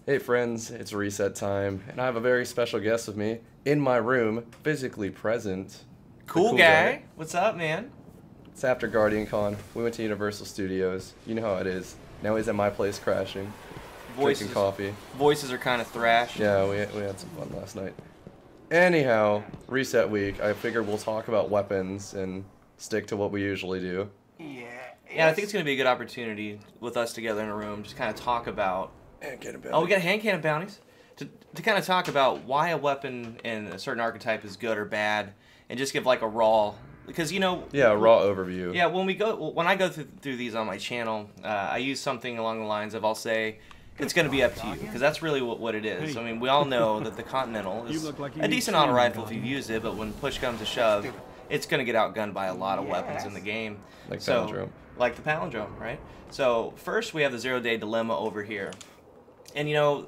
Hey friends, it's reset time, and I have a very special guest with me in my room, physically present. Cool guy. What's up, man? It's after Guardian Con. We went to Universal Studios. You know how it is. Now he's at my place crashing, drinking coffee. Voices are kind of thrash. Yeah, we had some fun last night. Anyhow, reset week. I figured we'll talk about weapons and stick to what we usually do. Yeah, I think it's going to be a good opportunity with us together in a room, just kind of talk about... Hand cannon bounties. Oh, we got hand cannon bounties. To kind of talk about why a weapon in a certain archetype is good or bad, and just give like a raw... Because, you know... Yeah, a raw overview. Yeah, when I go through these on my channel, I use something along the lines of, I'll say... It's going to be up to you, because that's really what it is. I mean, we all know that the Continental is a decent auto rifle if you've used it, but when push comes to shove, it's going to get outgunned by a lot of weapons in the game. Like palindrome. Like the palindrome, right? So first we have the 0-day dilemma over here. And you know,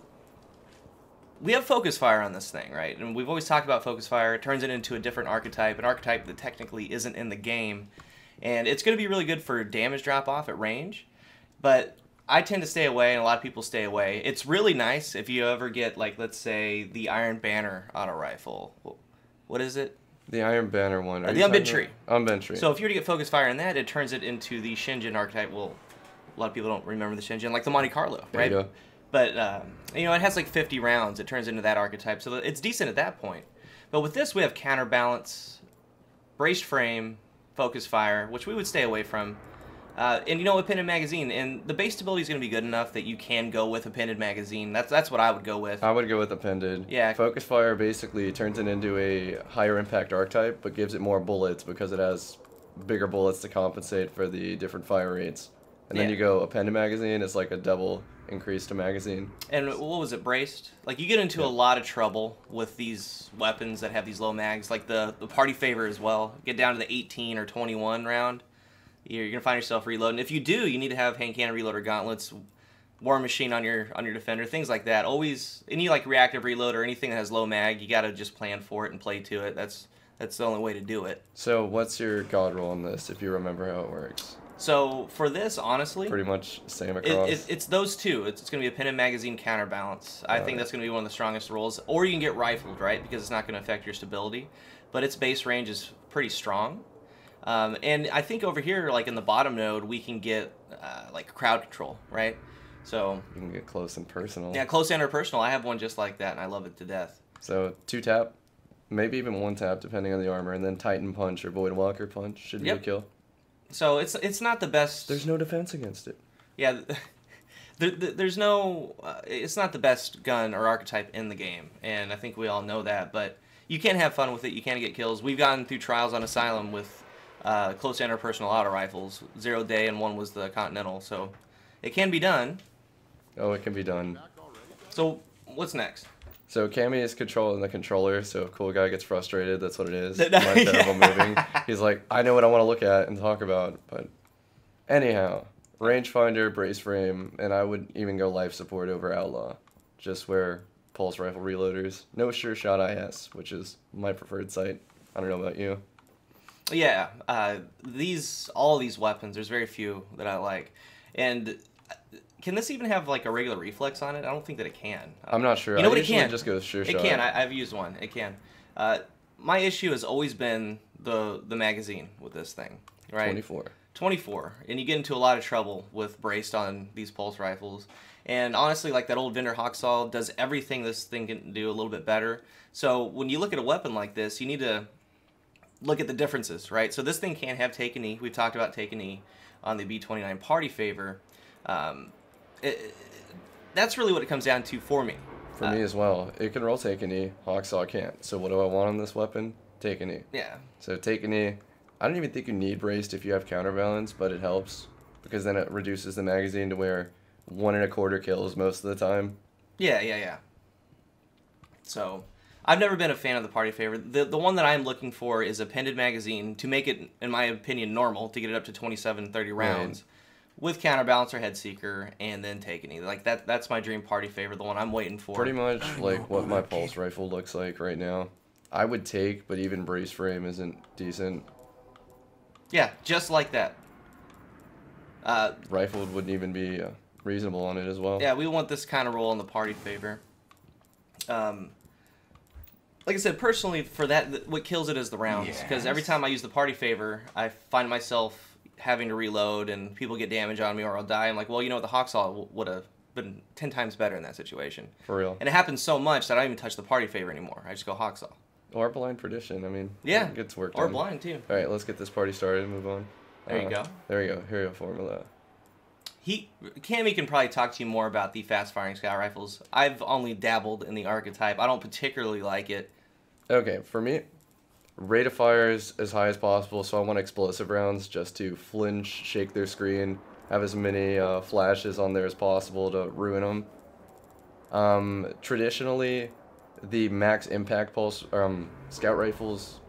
we have focus fire on this thing, right? And we've always talked about focus fire. It turns it into a different archetype, an archetype that technically isn't in the game. And it's going to be really good for damage drop-off at range, but I tend to stay away, and a lot of people stay away. It's really nice if you ever get, like, let's say, the Iron Banner auto rifle. What is it? The Iron Banner one. The Unbent Tree. Unbent Tree. So if you were to get focus fire in that, it turns it into the Shenzhen archetype. Well, a lot of people don't remember the Shenzhen, like the Monte Carlo, right? There you go. But, you know, it has like 50 rounds. It turns into that archetype. So it's decent at that point. But with this, we have counterbalance, braced frame, focus fire, which we would stay away from. And you know, a pinned magazine, and the base stability is going to be good enough that you can go with a pinned magazine. That's what I would go with. I would go with a pinned. Yeah. Focus fire basically turns it into a higher impact archetype, but gives it more bullets because it has bigger bullets to compensate for the different fire rates. And then you go a pinned magazine, it's like a double increase to magazine. And what was it, braced? Like, you get into a lot of trouble with these weapons that have these low mags, like the party favor as well. Get down to the 18 or 21 round. You're gonna find yourself reloading. If you do, you need to have hand cannon reloader gauntlets, war machine on your defender, things like that. Always any like reactive reload or anything that has low mag, you gotta just plan for it and play to it. That's the only way to do it. So what's your Godroll on this, if you remember how it works? So for this, honestly, pretty much same across. It's those two. It's gonna be a pinned magazine counterbalance. I think that's gonna be one of the strongest rolls. Or you can get rifled, right? Because it's not gonna affect your stability, but its base range is pretty strong. And I think over here, like in the bottom node, we can get like crowd control, right? So you can get close and personal. Yeah, close and personal. I have one just like that, and I love it to death. So 2-tap, maybe even 1-tap, depending on the armor, and then Titan Punch or Void Walker Punch should be a kill. So it's not the best. There's no defense against it. Yeah, there's no. It's not the best gun or archetype in the game, and I think we all know that. But you can have fun with it. You can get kills. We've gotten through trials on Asylum with close and personal auto rifles, 0-day, and one was the Continental, so it can be done. Oh, it can be done. So what's next? So Cammy is controlling the controller, so if CoolGuy gets frustrated, that's what it is. My terrible moving. He's like, I know what I want to look at and talk about, but anyhow, rangefinder, brace frame, and I would even go life support over outlaw. Just wear pulse rifle reloaders. No sure shot IS, which is my preferred sight. I don't know about you. Yeah, all these weapons, there's very few that I like. And can this even have like a regular reflex on it? I don't think that it can. I'm not sure. You know what, it can. Just goes sure shot. It can. I've used one. It can. My issue has always been the magazine with this thing, right? 24. And you get into a lot of trouble with braced on these pulse rifles. And honestly, like that old Vendor Godroll does everything this thing can do a little bit better. So when you look at a weapon like this, you need to look at the differences, right? So this thing can have take an E. We've talked about take an E on the B29 party favor. That's really what it comes down to for me. For me as well. It can roll take an E. Hawksaw can't. So what do I want on this weapon? Take an E. Yeah. So take an E. I don't even think you need braced if you have counterbalance, but it helps because then it reduces the magazine to where 1 1/4 kills most of the time. Yeah. So I've never been a fan of the party favor. The one that I'm looking for is a pinned magazine to make it, in my opinion, normal, to get it up to 27, 30 rounds. Right. With counterbalance or head seeker, and then take an E. Like that's my dream party favor, the one I'm waiting for. Pretty much like what my pulse rifle looks like right now. I would take, but even brace frame isn't decent. Yeah, just like that. Rifled wouldn't even be reasonable on it as well. Yeah, we want this kind of roll in the party favor. Like I said, personally, for that, what kills it is the rounds. Because every time I use the party favor, I find myself having to reload, and people get damage on me, or I'll die. I'm like, well, you know what, the Hawksaw would have been 10 times better in that situation. For real. And it happens so much that I don't even touch the party favor anymore. I just go Hawksaw. Or Blind Perdition. I mean, yeah, it gets work or done. Blind, too. All right, let's get this party started and move on. There you go. There you go. Hero formula. Cammy can probably talk to you more about the fast-firing scout rifles. I've only dabbled in the archetype. I don't particularly like it. Okay, for me, rate of fire is as high as possible, so I want explosive rounds just to flinch, shake their screen, have as many flashes on there as possible to ruin them. Traditionally, the max impact pulse scout rifles...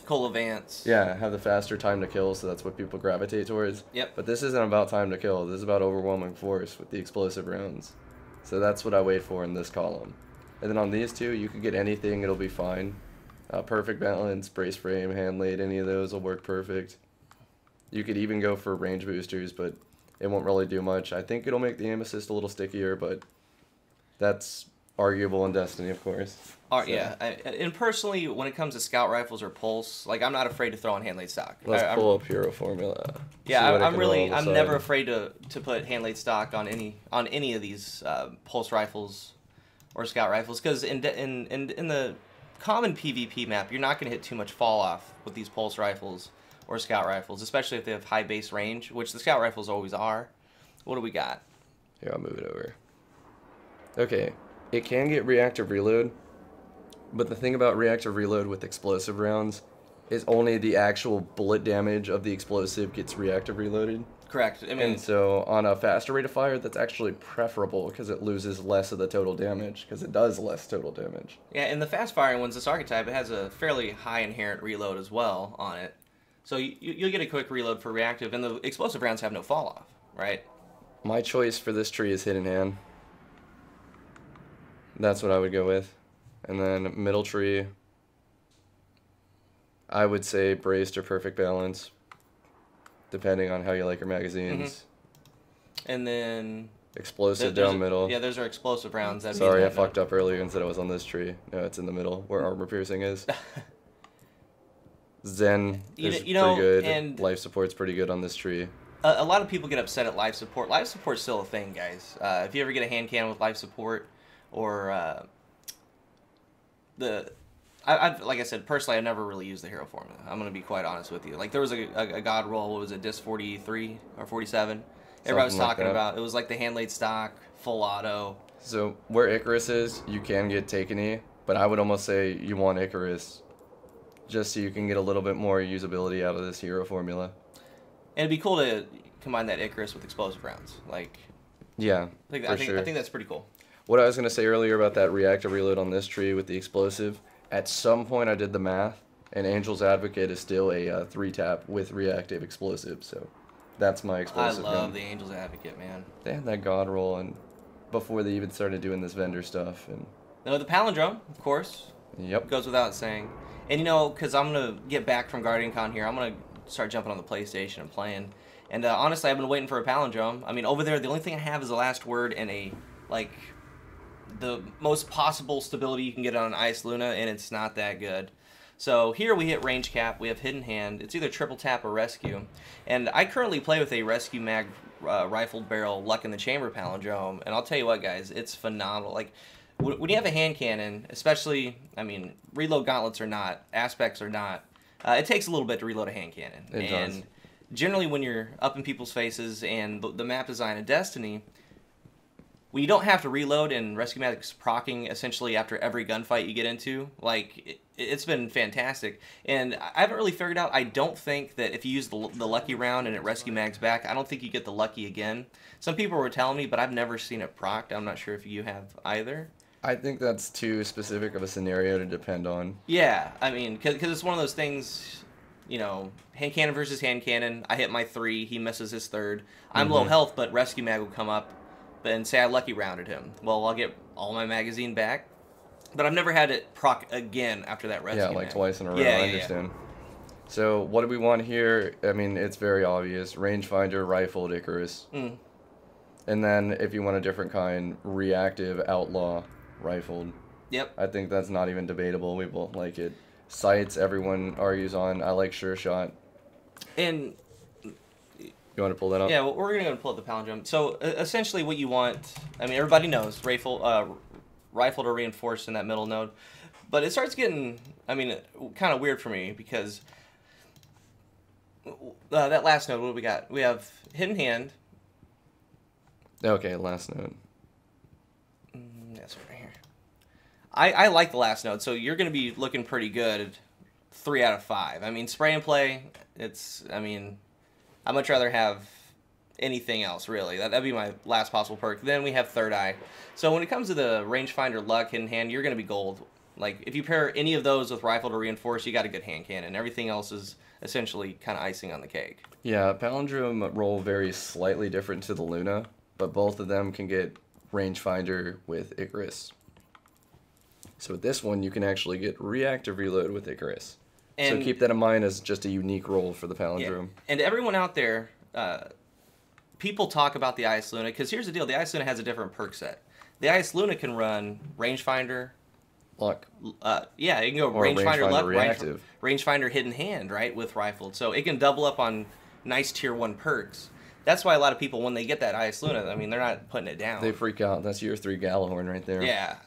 Coal Advance. Yeah, have the faster time to kill, so that's what people gravitate towards. Yep. But this isn't about time to kill. This is about overwhelming force with the explosive rounds. So that's what I wait for in this column. And then on these two, you can get anything, it'll be fine. Perfect balance, brace frame, hand laid, any of those will work perfect. You could even go for range boosters, but it won't really do much. I think it'll make the aim assist a little stickier, but that's arguable in Destiny, of course. So. Yeah, and personally, when it comes to scout rifles or pulse, like, I'm not afraid to throw on hand laid stock. Let's pull up hero formula. Yeah, I'm never afraid to put hand laid stock on any of these pulse rifles or scout rifles, because in the common PvP map, you're not going to hit too much fall off with these pulse rifles or scout rifles, especially if they have high base range, which the scout rifles always are. What do we got? Here, I'll move it over. Okay, it can get reactive reload. But the thing about reactive reload with explosive rounds is only the actual bullet damage of the explosive gets reactive reloaded. Correct. I mean, and so on a faster rate of fire, that's actually preferable because it loses less of the total damage, because it does less total damage. Yeah, in the fast firing ones, this archetype, it has a fairly high inherent reload as well on it. So you'll get a quick reload for reactive, and the explosive rounds have no fall off, right? My choice for this tree is hidden hand. That's what I would go with. And then middle tree, I would say braced or perfect balance, depending on how you like your magazines. And then explosive down middle. Yeah, those are explosive rounds. Sorry, I fucked up earlier and said it was on this tree. No, it's in the middle where armor piercing is. Zen is pretty good. And life support's pretty good on this tree. A lot of people get upset at life support. Life support's still a thing, guys. If you ever get a hand cannon with life support, or like I said, personally, I've never really used the hero formula. I'm going to be quite honest with you. Like, there was a Godroll, what was it, disc 43 or 47? Everybody was talking about. It was like the hand-laid stock, full auto. So, where Icarus is, you can get Taken-y, but I would almost say you want Icarus just so you can get a little bit more usability out of this hero formula. And it'd be cool to combine that Icarus with explosive rounds. Like, yeah, I think that's pretty cool. What I was going to say earlier about that reactive reload on this tree with the explosive, at some point I did the math, and Angel's Advocate is still a 3-tap with reactive explosive, so that's my explosive. I love the Angel's Advocate, man. They had that Godroll, and before they even started doing this vendor stuff. And no, the palindrome, of course. Yep. Goes without saying. And, you know, because I'm going to get back from Guardian Con here, I'm going to start jumping on the PlayStation and playing. And honestly, I've been waiting for a palindrome. I mean, over there, the only thing I have is the last word and the most possible stability you can get on an Ice Luna, and it's not that good. So here we hit range cap, we have hidden hand, it's either triple tap or rescue. And I currently play with a rescue mag rifled barrel luck in the chamber palindrome, and I'll tell you what, guys, it's phenomenal. Like, when you have a hand cannon, especially, I mean, reload gauntlets or not, aspects or not, it takes a little bit to reload a hand cannon. It does. Generally when you're up in people's faces and the map design of Destiny, when you don't have to reload and Rescue Magic's proccing essentially after every gunfight you get into, like, it's been fantastic. And I haven't really figured out, I don't think that if you use the lucky round and it Rescue Mag's back, I don't think you get the lucky again. Some people were telling me, but I've never seen it procced. I'm not sure if you have either. I think that's too specific of a scenario to depend on. Yeah, I mean, because it's one of those things, you know, hand cannon versus hand cannon. I hit my 3, he misses his 3rd. I'm low health, but Rescue Mag will come up and say I lucky rounded him. Well, I'll get all my magazine back, but I've never had it proc again after that rescue. Yeah, like mag. twice in a row. Yeah, I understand. So what do we want here? I mean, it's very obvious. Rangefinder, rifled Icarus. And then if you want a different kind, reactive, outlaw, rifled. Yep. I think that's not even debatable. We both like it. Sights, everyone argues on. I like sure shot. And you want to pull that up? Yeah, well, we're going to pull up the palindrome. So essentially what you want, I mean, everybody knows rifled or reinforced in that middle node. But it starts getting, I mean, kind of weird for me because that last node, what do we got? We have hidden hand. Okay, last node. That's right here. I like the last node, so you're going to be looking pretty good. 3 out of 5. I mean, spray and play, I mean, I'd much rather have anything else, really. That'd be my last possible perk. Then we have third eye. So when it comes to the rangefinder, luck, hidden hand, you're going to be gold. Like, if you pair any of those with rifled or reinforced, you got a good hand cannon. Everything else is essentially kind of icing on the cake. Yeah, palindrome roll varies slightly different to the Luna, but both of them can get rangefinder with Icarus. So with this one, you can actually get reactive reload with Icarus. And so keep that in mind as just a unique roll for the palindrome. Yeah. And everyone out there, people talk about the Ice Luna, because here's the deal. The Ice Luna has a different perk set. The Ice Luna can run rangefinder. Luck. Yeah, you can go rangefinder, luck, reactive. Rangefinder, hidden hand, right, with rifled. So it can double up on nice tier 1 perks. That's why a lot of people, when they get that Ice Luna, I mean, they're not putting it down. They freak out. That's year 3 Galahorn right there. Yeah.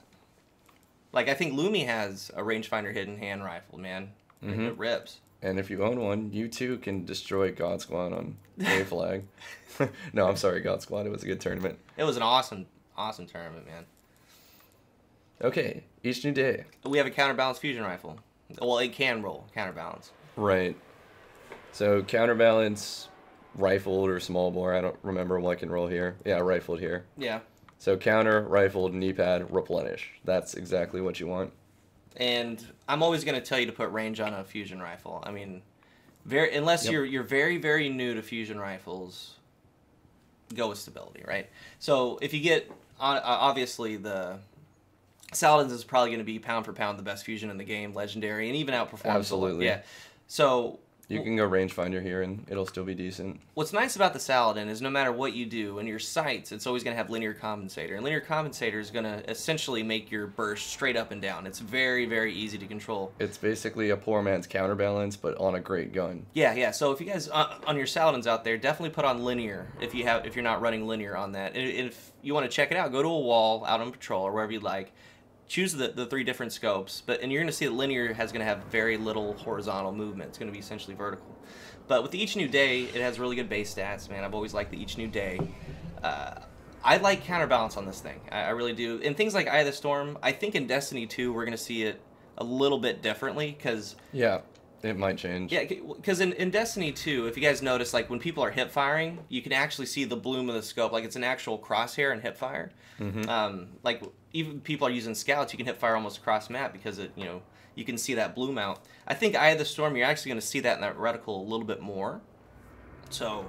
Like, I think Lumi has a rangefinder hidden hand rifle, man. It rips. And if you own one, you too can destroy God Squad on A flag. No, I'm sorry, God Squad. It was a good tournament. It was an awesome tournament, man. Okay, each new day. We have a counterbalance fusion rifle. Well, it can roll counterbalance. Right. So counterbalance, rifled or small bore. I don't remember what can roll here. Yeah, rifled here. Yeah. So counter, rifled, knee pad, replenish. That's exactly what you want. And I'm always going to tell you to put range on a fusion rifle. I mean, unless you're very, very new to fusion rifles, go with stability, right? So if you get, obviously, the Saladin's is probably going to be pound for pound the best fusion in the game, legendary, and even outperform. Absolutely. Yeah. So you can go rangefinder here, and it'll still be decent. What's nice about the Saladin is no matter what you do, in your sights, it's always going to have linear compensator. And linear compensator is going to essentially make your burst straight up and down. It's very, very easy to control. It's basically a poor man's counterbalance, but on a great gun. Yeah, yeah. So if you guys, on your Saladins out there, definitely put on linear if you're not running linear on that. And if you want to check it out, go to a wall out on patrol or wherever you like. Choose the 3 different scopes, and you're going to see that linear is going to have very little horizontal movement. It's going to be essentially vertical. But with the each new day, it has really good base stats, man. I've always liked the each new day. I like counterbalance on this thing. I really do. And things like Eye of the Storm, I think in Destiny 2 we're going to see it a little bit differently because... Yeah, it might change. Yeah, because in Destiny 2, if you guys notice, like when people are hip firing, you can actually see the bloom of the scope. Like it's an actual crosshair and hip fire. Like even people are using scouts, you can hip fire almost across map because you can see that bloom out. I think Eye of the Storm, you're actually going to see that in that reticle a little bit more. So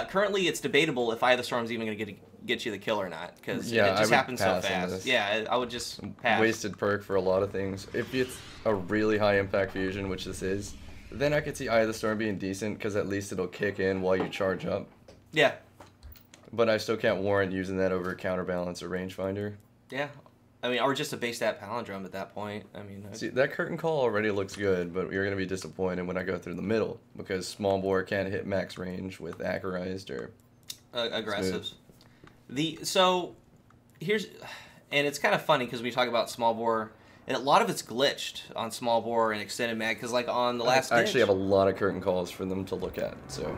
currently, it's debatable if Eye of the Storm is even going to get you the kill or not because it just happens so fast. Yeah, I would just pass. Wasted perk for a lot of things. If it's a really high impact fusion, which this is, then I could see Eye of the Storm being decent because at least it'll kick in while you charge up. Yeah. But I still can't warrant using that over counterbalance or rangefinder. Yeah. I mean, or just a base stat palindrome at that point. I mean, see, that curtain call already looks good, but you're going to be disappointed when I go through the middle because small bore can't hit max range with accurized or aggressives. So here's, and it's kind of funny because we talk about small bore, and a lot of it's glitched on small bore and extended mag because like on the last. I actually have a lot of curtain calls for them to look at. So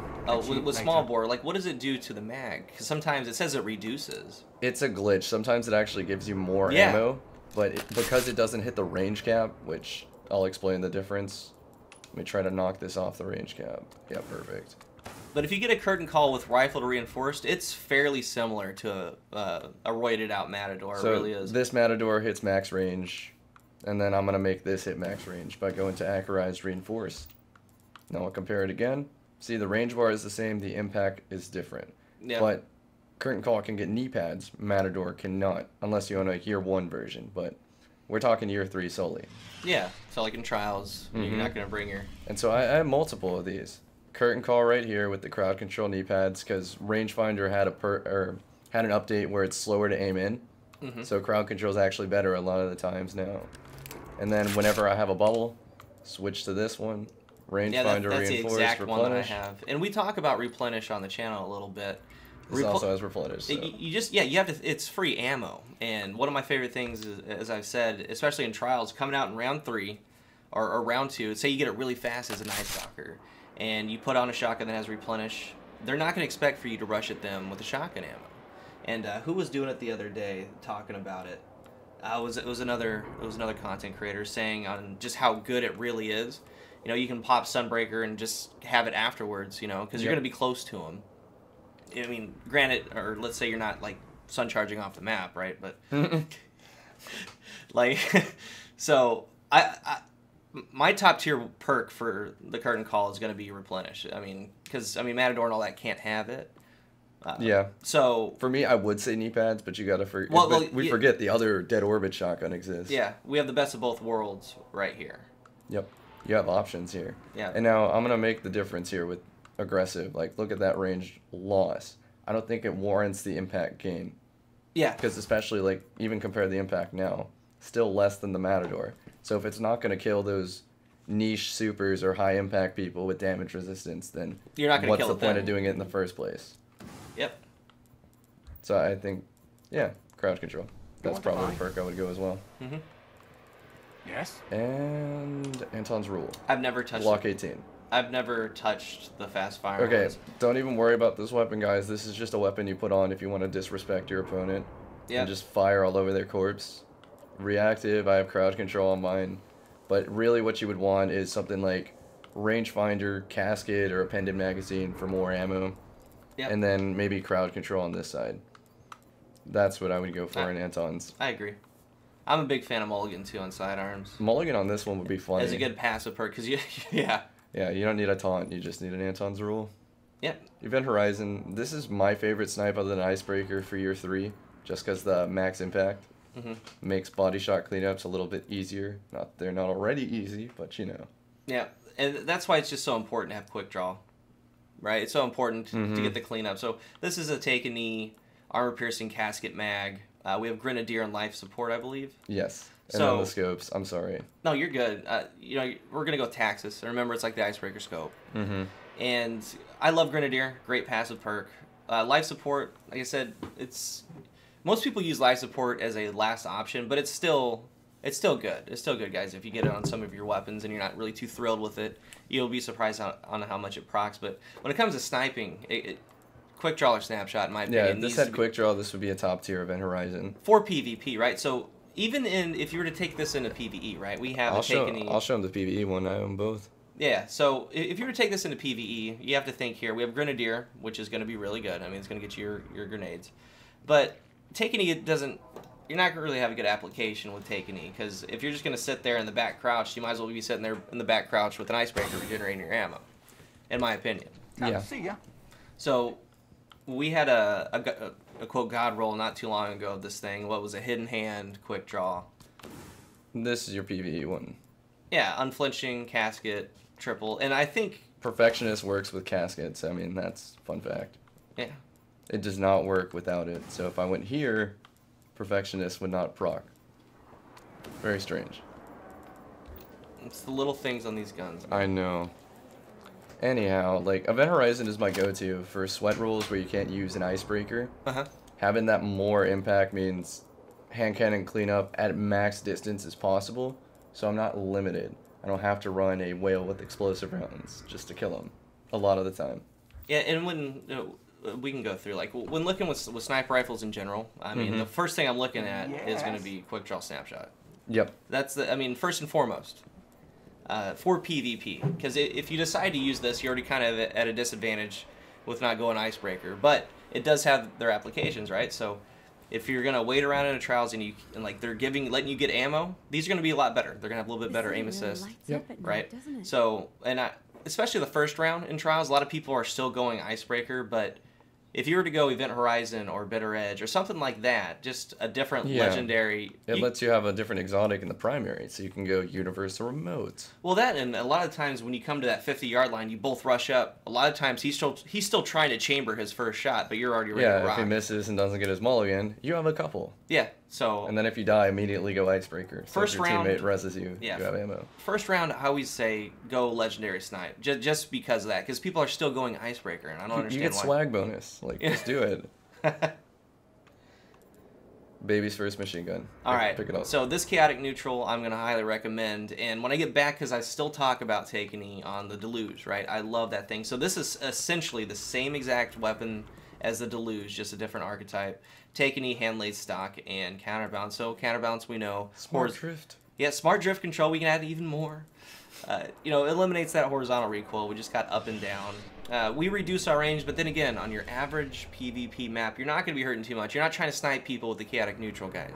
with small bore, like what does it do to the mag? Because sometimes it says it reduces. It's a glitch. Sometimes it actually gives you more ammo, but because it doesn't hit the range cap, which I'll explain the difference. Let me try to knock this off the range cap. Yeah, perfect. But if you get a curtain call with rifle to reinforced, it's fairly similar to a roided out Matador. So it really is. This Matador hits max range, and then I'm going to make this hit max range by going to accurized reinforced. Now I'll compare it again. See, the range bar is the same, the impact is different. Yeah. But curtain call can get knee pads, Matador cannot, unless you own a year 1 version, but we're talking year 3 solely. Yeah, so like in trials, you're not going to bring your... And so I have multiple of these. Curtain call right here with the crowd control knee pads, because rangefinder had had an update where it's slower to aim in. So crowd control is actually better a lot of the times now. And then whenever I have a bubble, switch to this one. Rangefinder, that's reinforce, the exact replenish. one that I have. And we talk about replenish on the channel a little bit. This also has replenish. So. You have to. It's free ammo. And one of my favorite things is, as I've said, especially in trials, coming out in round 3 or round 2. Say you get it really fast as a Night Stalker, and you put on a shotgun that has replenish. They're not going to expect for you to rush at them with a shotgun ammo. And who was doing it the other day, talking about it? It was another content creator saying on just how good it really is. You know, you can pop Sunbreaker and just have it afterwards. You know, because you're going to be close to them. I mean, granted, or let's say you're not like sun charging off the map, right? But like, so my top tier perk for the curtain call is going to be replenish. I mean, because Matador and all that can't have it. Yeah. So for me, I would say knee pads, but you got to forget. We forget the other dead orbit shotgun exists. Yeah, we have the best of both worlds right here. Yep. You have options here. Yeah. And now I'm gonna make the difference here with aggressive. Like, look at that range loss. I don't think it warrants the impact gain. Yeah. Because especially like even compare the impact now, still less than the Matador. So if it's not gonna kill those niche supers or high impact people with damage resistance, then you're not gonna kill what's the point of doing it in the first place? Yep. So I think, yeah, crowd control. That's probably the perk I would go as well. Mm-hmm. Yes. And Anton's rule. I've never touched Block 18. I've never touched the fast fire. Okay, don't even worry about this weapon, guys. This is just a weapon you put on if you want to disrespect your opponent. Yeah. And just fire all over their corpse. Reactive, I have crowd control on mine. But really what you would want is something like rangefinder, casket, or appended magazine for more ammo. Yep. And then maybe crowd control on this side. That's what I would go for in Anton's. I agree. I'm a big fan of Mulligan too on sidearms. Mulligan on this one would be funny. As a good passive perk, because yeah. Yeah, you don't need a taunt, you just need an Anton's rule. Yep. Event Horizon, this is my favorite snipe other than Icebreaker for year 3, just because the max impact makes body shot cleanups a little bit easier. They're not already easy, but you know. Yeah, and that's why it's just so important to have quick draw. Right? It's so important to get the cleanup. So this is a take a knee, armor piercing casket mag. We have Grenadier and life support, I believe. Yes. And then the scopes. I'm sorry. No, you're good. You know, we're gonna go Taxus. Remember, it's like the Icebreaker scope. And I love Grenadier. Great passive perk. Life support. Like I said, most people use life support as a last option, but it's still good. It's still good, guys. If you get it on some of your weapons and you're not really too thrilled with it, you'll be surprised on how much it procs. But when it comes to sniping, quick draw or snapshot, in my opinion. Yeah, if this had quick draw, this would be a top tier Event Horizon. For PvP, right? So even if you were to take this into PvE, right? We have I'll show them the PvE one. I own both. Yeah, so if you were to take this into PvE, you have to think here. We have Grenadier, which is going to be really good. I mean, it's going to get you your grenades. But taking E doesn't... You're not going to really have a good application with taking E, because if you're just going to sit there in the back crouch, you might as well be sitting there in the back crouch with an Icebreaker regenerating your ammo, in my opinion. Yeah. See ya. So we had a quote Godroll not too long ago of this thing. What was a hidden hand, quick draw. This is your PvE one. Yeah, unflinching, casket, triple, and I think... Perfectionist works with caskets. I mean, that's a fun fact. Yeah. It does not work without it. So if I went here, Perfectionist would not proc. Very strange. It's the little things on these guns. I know. Anyhow, like, Event Horizon is my go-to for sweat rules where you can't use an Icebreaker. Having that more impact means hand cannon cleanup at max distance as possible, so I'm not limited. I don't have to run a whale with explosive rounds just to kill them a lot of the time. Yeah, and when we can go through, like, when looking with sniper rifles in general, I mean, the first thing I'm looking at is going to be quick draw snapshot. Yep. That's first and foremost. For PvP, because if you decide to use this, you're already kind of at a disadvantage with not going Icebreaker, but it does have their applications, right? So if you're gonna wait around in a trials and like they're letting you get ammo, these are gonna be a lot better. They're gonna have a little bit better aim assist, right? So especially the first round in trials, a lot of people are still going Icebreaker, but if you were to go Event Horizon or Bitter Edge or something like that, just a different legendary... It lets you have a different exotic in the primary, so you can go Universe or Remote. Well, that, and a lot of times when you come to that 50-yard line, you both rush up. A lot of times he's still trying to chamber his first shot, but you're already ready to rock. Yeah, if he misses and doesn't get his mulligan, you have a couple. Yeah, so... And then if you die, immediately go Icebreaker. So First if your round, teammate reses you, you have ammo. First round, I always say go Legendary Snipe, just because of that, because people are still going Icebreaker, and I don't understand why. You get swag bonus. Like, just do it. Baby's first machine gun. All right. Pick it up. So this chaotic neutral, I'm gonna highly recommend. And when I get back, because I still talk about Takeny on the Deluge, right? I love that thing. So this is essentially the same exact weapon as the Deluge, just a different archetype. Takeny, hand laid stock, and counterbalance. So counterbalance, we know. Smart drift. Yeah, smart drift control. We can add even more. Eliminates that horizontal recoil. We just got up and down. We reduce our range, but then again, on your average PvP map, you're not going to be hurting too much. You're not trying to snipe people with the chaotic neutral, guys.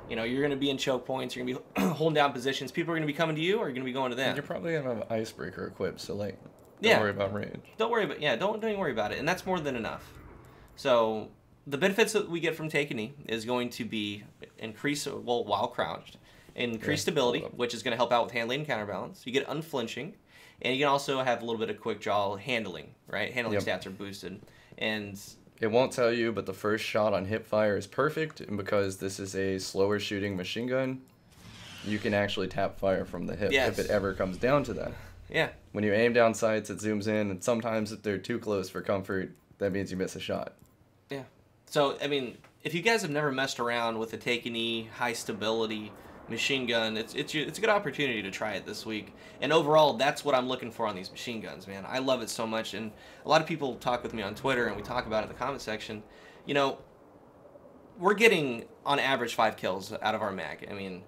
You're going to be in choke points. You're going to be holding down positions. People are going to be coming to you, or you're going to be going to them. And you're probably going to have Icebreaker equipped, so don't worry about range. Don't worry about don't even worry about it, and that's more than enough. So the benefits that we get from Takeny is going to be while crouched. Increased stability, which is going to help out with handling and counterbalance. You get unflinching, and you can also have a little bit of quick draw handling, right? Handling stats are boosted. And it won't tell you, but the first shot on hip fire is perfect, and because this is a slower shooting machine gun, you can actually tap fire from the hip if it ever comes down to that. Yeah. When you aim down sights, it zooms in, and sometimes if they're too close for comfort, that means you miss a shot. Yeah. So, I mean, if you guys have never messed around with a Takeny high stability machine gun, it's a good opportunity to try it this week. And overall, that's what I'm looking for on these machine guns, man. I love it so much, and a lot of people talk with me on Twitter, and we talk about it in the comment section. We're getting on average 5 kills out of our mag. I mean,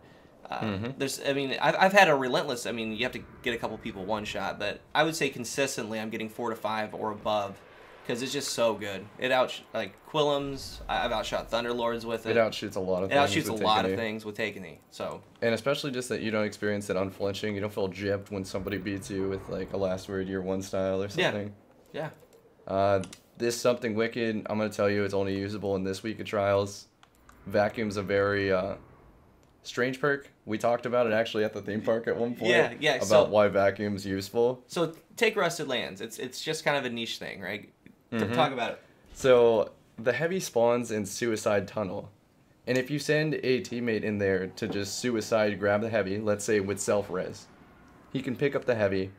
I've had a relentless. I mean, you have to get a couple people one shot, but I would say consistently I'm getting 4 to 5 or above. Because it's just so good. It Quillums. I've outshot Thunderlords with it. It outshoots a lot of things. It outshoots a lot of things with Takeny. So. And especially just that you don't experience it unflinching. You don't feel gypped when somebody beats you with a last word year 1 style or something. Yeah. This Something Wicked, I'm gonna tell you, it's only usable in this week of trials. Vacuum's a very strange perk. We talked about it actually at the theme park at one point. Yeah. About why Vacuum's useful. So take Rusted Lands. It's just kind of a niche thing, right? Talk about it. So the heavy spawns in Suicide Tunnel, and if you send a teammate in there to just suicide grab the heavy, let's say with self-res, he can pick up the heavy,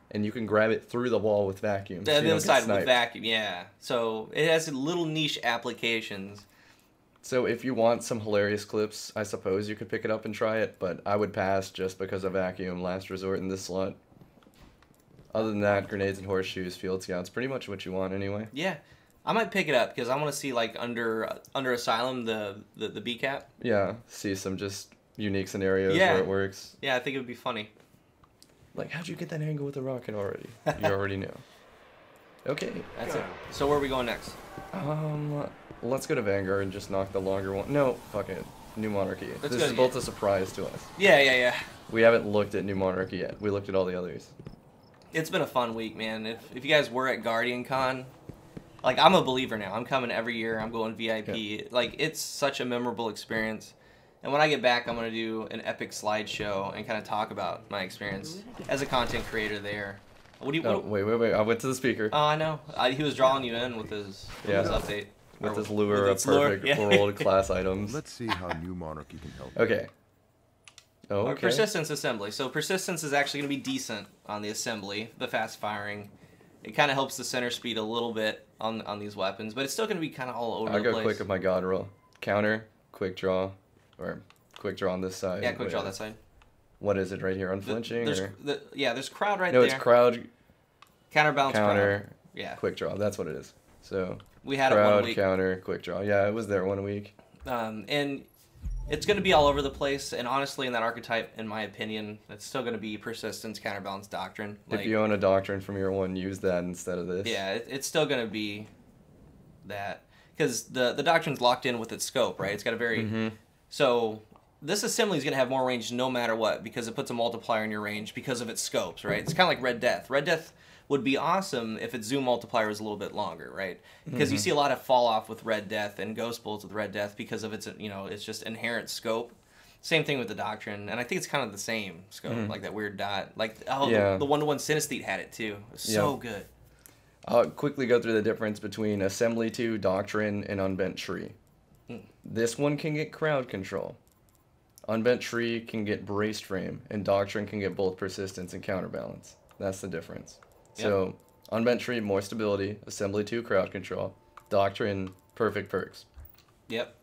and you can grab it through the wall with Vacuum. The other side with Vacuum, yeah. So it has little niche applications. So if you want some hilarious clips, I suppose you could pick it up and try it, but I would pass just because of Vacuum, last resort in this slot. Other than that, grenades and horseshoes, field scouts, pretty much what you want anyway. Yeah, I might pick it up because I want to see under Asylum the B cap. Yeah, see some just unique scenarios where it works. Yeah, I think it would be funny. How'd you get that angle with the rocket already? You already knew. Okay, that's it. So where are we going next? Let's go to Vanguard and just knock the longer one. No, fuck it. New Monarchy. This is both a surprise to us. Yeah. We haven't looked at New Monarchy yet. We looked at all the others. It's been a fun week, man. If you guys were at Guardian Con, I'm a believer now. I'm coming every year. I'm going VIP. Yeah. It's such a memorable experience. And when I get back, I'm going to do an epic slideshow and kind of talk about my experience as a content creator there. Wait. I went to the speaker. Oh, I know. He was drawing you in with his update. With his lure of perfect world-class items. Let's see how New Monarchy can help. Okay. Persistence assembly. So persistence is actually going to be decent on the assembly, the fast firing. It kind of helps the center speed a little bit on these weapons, but it's still going to be kind of all over the place. I'll go quick with my Godroll. Counter, quick draw, or quick draw on this side. Yeah, quick draw that side. What is it right here? Unflinching? There's crowd right there. No, it's crowd. Counterbalance counter, crowd. Yeah. Quick draw. That's what it is. So we had crowd, it 1 week. Counter, quick draw. Yeah, it was there 1 week. And it's going to be all over the place, and honestly, in that archetype, in my opinion, it's still going to be persistence, counterbalance, doctrine. If you own a doctrine from year 1, use that instead of this. Yeah, it's still going to be that. Because the doctrine's locked in with its scope, right? It's got a very... So this assembly is going to have more range no matter what, because it puts a multiplier in your range because of its scopes, right? It's kind of like Red Death. Red Death would be awesome if its zoom multiplier was a little bit longer, right? Because you see a lot of fall off with Red Death and Ghost Bullets with Red Death because of its, you know, it's just inherent scope. Same thing with the Doctrine, and I think it's kind of the same scope, like that weird dot. Like, the 1-to-1 Synesthete had it too. It was so good. I'll quickly go through the difference between Assembly 2, Doctrine, and Unbent Tree. This one can get crowd control. Unbent Tree can get braced frame, and Doctrine can get both persistence and counterbalance. That's the difference. So, Unbent Tree, more stability. Assembly 2, crowd control. Doctrine, perfect perks. Yep.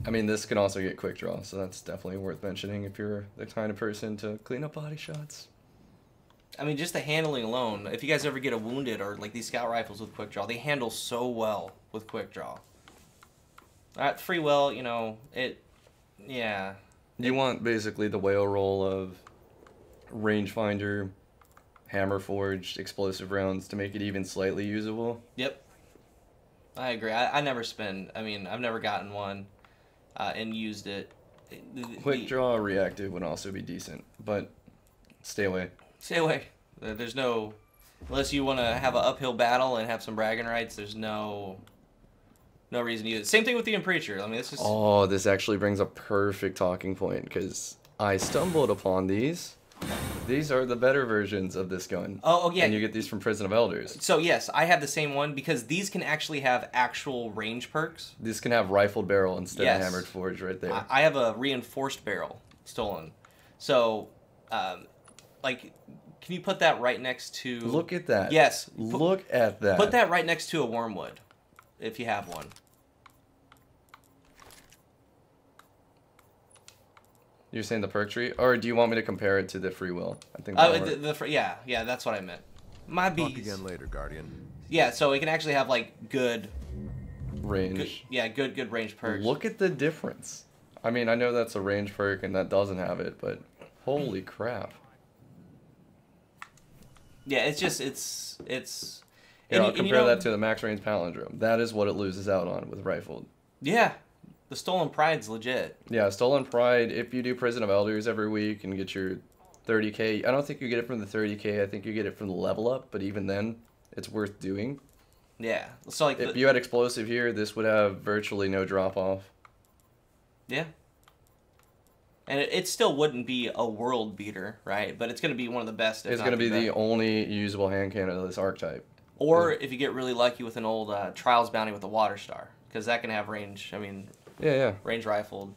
I mean, this can also get quick draw, so that's definitely worth mentioning if you're the kind of person to clean up body shots. I mean, just the handling alone. If you guys ever get a wounded or like these scout rifles with quick draw, they handle so well with quick draw. Free will, you know, You want basically the whale roll of rangefinder, hammer forged, explosive rounds to make it even slightly usable. Yep. I agree. I never spend. I mean, I've never gotten one and used it. Quick draw reactive would also be decent, but stay away. Stay away. There's no, unless you want to have an uphill battle and have some bragging rights. There's no reason to use it. Same thing with the Preacher. I mean, it's just. Oh, this actually brings a perfect talking point because I stumbled upon these. These are the better versions of this gun. Oh yeah. And you get these from Prison of Elders. So yes, I have the same one because these can actually have actual range perks. These can have rifled barrel instead of hammered forge right there. I have a reinforced barrel stolen. So, like, can you put that right next to... Look at that. Yes. Look at that. Put that right next to a Wormwood, if you have one. You're saying the perk tree? Or do you want me to compare it to the free will? I think yeah, that's what I meant. My bees. Talk again later, Guardian. Yeah, so it can actually have, like, good... range. Good range perks. Look at the difference. I mean, I know that's a range perk and that doesn't have it, but holy crap. Yeah, it's just, it's... Yeah, I'll compare that to the max range palindrome. That is what it loses out on with rifled. Yeah. The Stolen Pride's legit. Yeah, Stolen Pride, if you do Prison of Elders every week and get your 30k, I don't think you get it from the 30k, I think you get it from the level up, but even then, it's worth doing. Yeah. So like if you had explosive here, this would have virtually no drop off. Yeah. And it still wouldn't be a world beater, right? But it's going to be one of the best. It's going to be the only usable hand cannon of this archetype. Or if you get really lucky with an old Trials bounty with a Water Star, because that can have range. I mean, range rifled.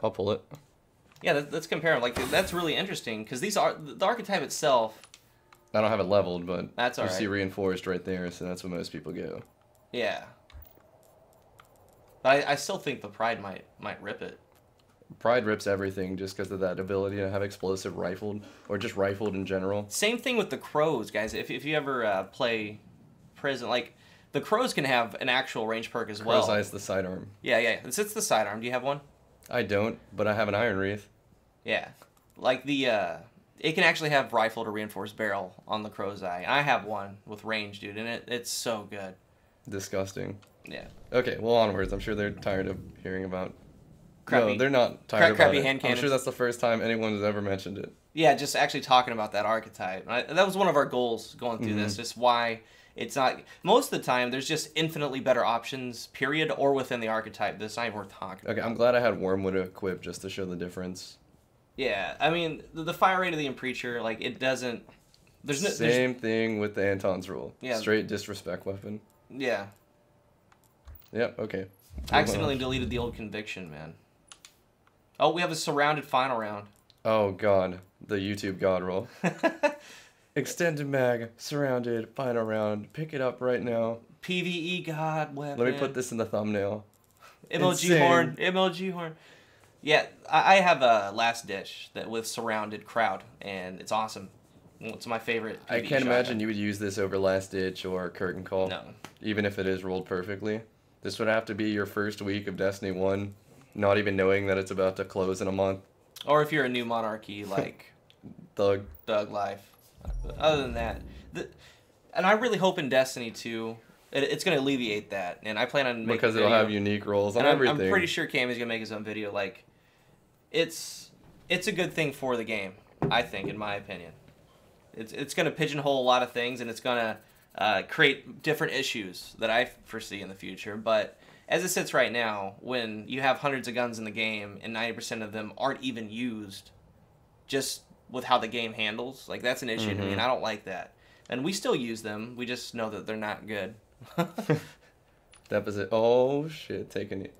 I'll pull it. Yeah, let's compare them. Like, that's really interesting because these are the archetype itself. I don't have it leveled, but that's all right. You see reinforced right there, so that's what most people go. Yeah. But I still think the Pride might rip it. Pride rips everything just because of that ability to have explosive rifled, or just rifled in general. Same thing with the Crows, guys. If you ever play Prison, like, the Crows can have an actual range perk as well. Crow's Eye's the sidearm. Yeah. It's the sidearm. Do you have one? I don't, but I have an Iron Wreath. Yeah. Like, it can actually have rifled or reinforced barrel on the Crow's Eye. I have one with range, dude, and it's so good. Disgusting. Yeah. Okay, well, onwards. I'm sure they're tired of hearing about... Crappy, no, they're not tired about it. Hand cannons. I'm sure that's the first time anyone has ever mentioned it. Yeah, just actually talking about that archetype. That was one of our goals going through this, just why it's not... Most of the time, there's just infinitely better options, period, or within the archetype. That's not even worth talking about. Okay, I'm glad I had Wormwood equipped just to show the difference. Yeah, I mean, the fire rate of the Preacher, like, it doesn't... Same thing with the Anton's Rule. Yeah. Straight disrespect weapon. Yeah. Yep, okay. I accidentally deleted the old Conviction, man. Oh, we have a surrounded final round. Oh, God. The YouTube Godroll. Extended mag, surrounded, final round. Pick it up right now. PvE God weapon. Let me put this in the thumbnail. MLG horn. MLG horn. Yeah, I have a Last Ditch that with surrounded crowd, and it's awesome. It's my favorite PvE I can't imagine you would use this over Last Ditch or Curtain Call. No. Even if it is rolled perfectly. This would have to be your first week of Destiny 1. Not even knowing that it's about to close in a month. Or if you're a new Monarchy, like Thug Life. Other than that, and I really hope in Destiny 2, it's going to alleviate that. And I plan on making because it'll have unique roles on everything. I'm pretty sure Cammy's going to make his own video. Like, it's a good thing for the game, I think, in my opinion. It's going to pigeonhole a lot of things, and it's going to create different issues that I foresee in the future. But as it sits right now, when you have hundreds of guns in the game and 90% of them aren't even used, just with how the game handles, like that's an issue to me, and I don't like that. And we still use them. We just know that they're not good. Deposit. Oh shit! Taking it.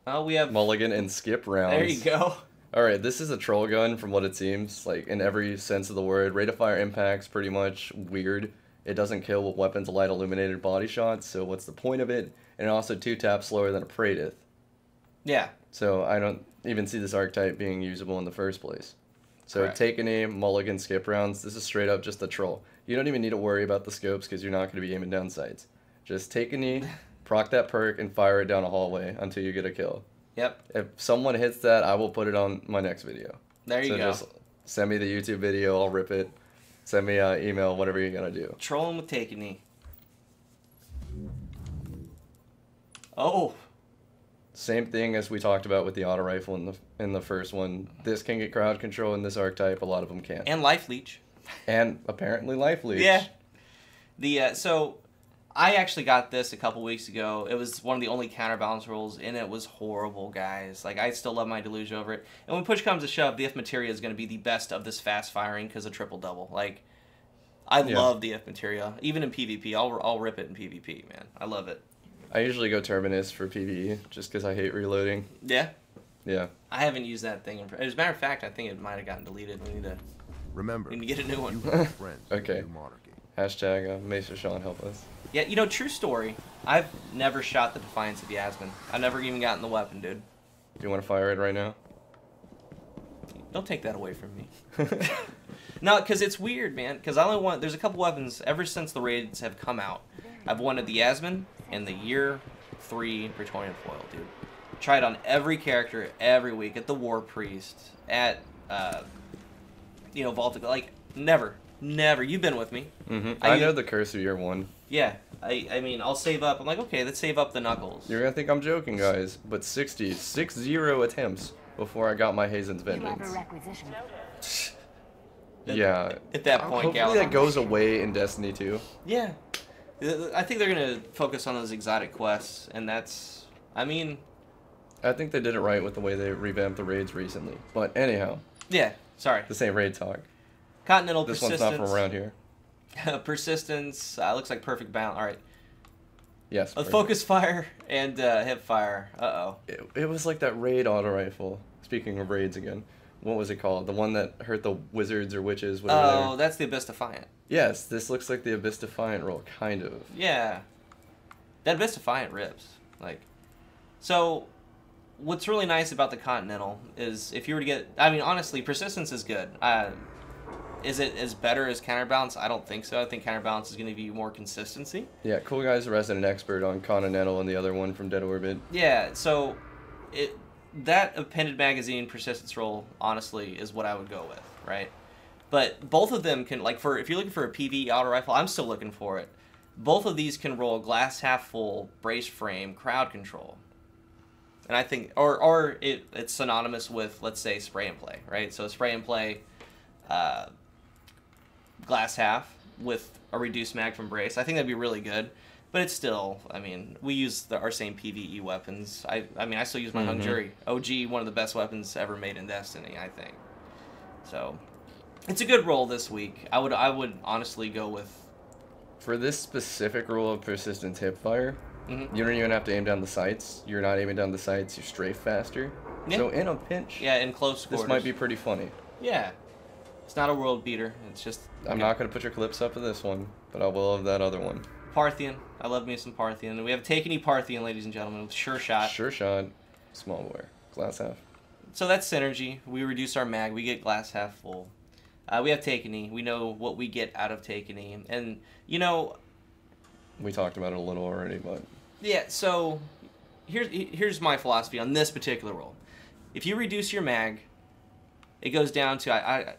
Oh, we have mulligan and skip rounds. There you go. All right, this is a troll gun from what it seems like in every sense of the word. Rate of fire impact's pretty much weird. It doesn't kill with weapons light illuminated body shots. So what's the point of it? And it also 2 taps slower than a Praetith. Yeah. So I don't even see this archetype being usable in the first place. So Correct. Take an aim, mulligan, skip rounds. This is straight up just a troll. You don't even need to worry about the scopes because you're not going to be aiming down sights. Just take a knee, proc that perk, and fire it down a hallway until you get a kill. Yep. If someone hits that, I will put it on my next video. There you go. So just send me the YouTube video. I'll rip it. Send me an email, whatever you're going to do. Trolling with take a knee. Oh. Same thing as we talked about with the auto rifle in the first one. This can get crowd control in this archetype. A lot of them can't. And life leech. And apparently life leech. Yeah. So I actually got this a couple weeks ago. It was one of the only counterbalance rolls, and it was horrible, guys. Like, I still love my deluge over it. And when push comes to shove, the If Materia is going to be the best of this fast firing because of triple double. Like, I love the If Materia. Even in PvP, I'll rip it in PvP, man. I love it. I usually go Terminus for PvE just because I hate reloading. Yeah? Yeah. I haven't used that thing. As a matter of fact, I think it might have gotten deleted. We need to get a new one. Okay. Hashtag Maester Sean, help us. Yeah, you know, true story. I've never shot the Defiance of Yasmin. I've never even gotten the weapon, dude. Do you want to fire it right now? Don't take that away from me. No, because it's weird, man. Because I only want... There's a couple weapons ever since the raids have come out. I've wanted the Yasmin and the Year 3 Praetorian Foil, dude. Try it on every character every week. At the War Priest. At, Vault... Like, never. Never. You've been with me. I know the Curse of Year 1. Yeah. I mean, I'll save up. I'm like, okay, let's save up the Knuckles. You're going to think I'm joking, guys. But 60 attempts before I got my Hazen's Vengeance. Yeah. At that point, hopefully that goes away in Destiny 2. Yeah. I think they're going to focus on those exotic quests, and that's... I mean... I think they did it right with the way they revamped the raids recently. But anyhow. Yeah, sorry. This ain't raid talk. Continental this Persistence. This one's not from around here. Persistence. Looks like perfect balance. All right. Yes. Focus fire and hip fire. Uh-oh. It was like that raid auto rifle. Speaking of raids again. What was it called? The one that hurt the wizards or witches, whatever. Oh, that's the Abyss Defiant. Yes, this looks like the Abyss Defiant roll, kind of. Yeah. That Abyss Defiant rips. Like, so, what's really nice about the Continental is if you were to get... I mean, honestly, Persistence is good. Is it as better as Counterbalance? I don't think so. I think Counterbalance is going to give you more consistency. Yeah, CoolGuy's a resident expert on Continental and the other one from Dead Orbit. Yeah, so that appended magazine persistence roll, honestly, is what I would go with, right? But both of them can, like, if you're looking for a PvE auto rifle, I'm still looking for it. Both of these can roll glass half full, brace frame, crowd control. And I think, or it's synonymous with, let's say, spray and play, right? So spray and play, glass half with a reduced mag from brace. I think that'd be really good. But it's still, I mean, we use our same PvE weapons. I mean, I still use my Hung Jury. OG, one of the best weapons ever made in Destiny, I think. So, it's a good roll this week. I would honestly go with... For this specific rule of persistent hip fire, you don't even have to aim down the sights. You're not aiming down the sights, you strafe faster. Yeah. So in a pinch, in close quarters, this might be pretty funny. Yeah. It's not a world beater. It's just... I'm not going to put your clips up of this one, but I will of that other one. Parthian. I love me some Parthian. And we have Takeney Parthian, ladies and gentlemen, with Sure Shot. Sure Shot. Small bore. Glass half. So that's synergy. We reduce our mag. We get glass half full. We have Takeney. We know what we get out of Takeney. And, you know... We talked about it a little already, but... Yeah, so here's my philosophy on this particular roll. If you reduce your mag, it goes down to...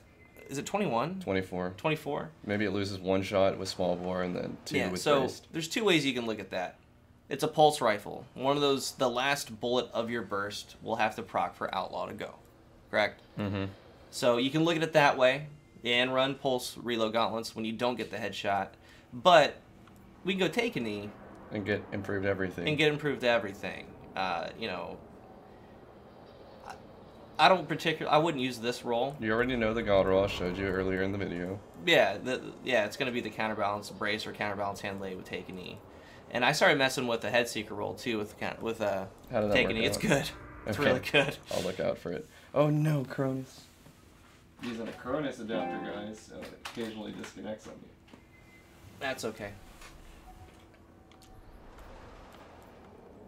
Is it 21? 24. 24? Maybe it loses one shot with small bore and then two with so braced. There's two ways you can look at that. It's a pulse rifle. One of those, the last bullet of your burst will have to proc for Outlaw to go. Correct? Mm-hmm. So you can look at it that way. and run pulse reload gauntlets when you don't get the headshot. But we can go take a knee and get improved everything. You know, I wouldn't use this roll. You already know the Godroll I showed you earlier in the video. Yeah, it's going to be the counterbalance brace or counterbalance hand lay with take a knee. And I started messing with the head seeker roll too with take a knee. It's good. It's really good. I'll look out for it. Oh no, Cronus. Using a Cronus adapter, guys, so it occasionally disconnects on me. That's okay.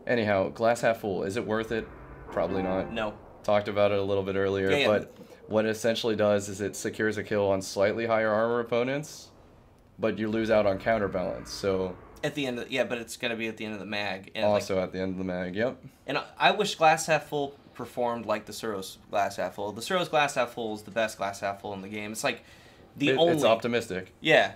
Anyhow, glass half full. Is it worth it? Probably not. No. Talked about it a little bit earlier, but what it essentially does is it secures a kill on slightly higher armor opponents, but you lose out on counterbalance. So at the end, but it's going to be at the end of the mag. And also at the end of the mag, yep. And I wish glass half full performed like the Suros glass half full. The Suros glass half full is the best glass half full in the game. It's like It's optimistic. Yeah.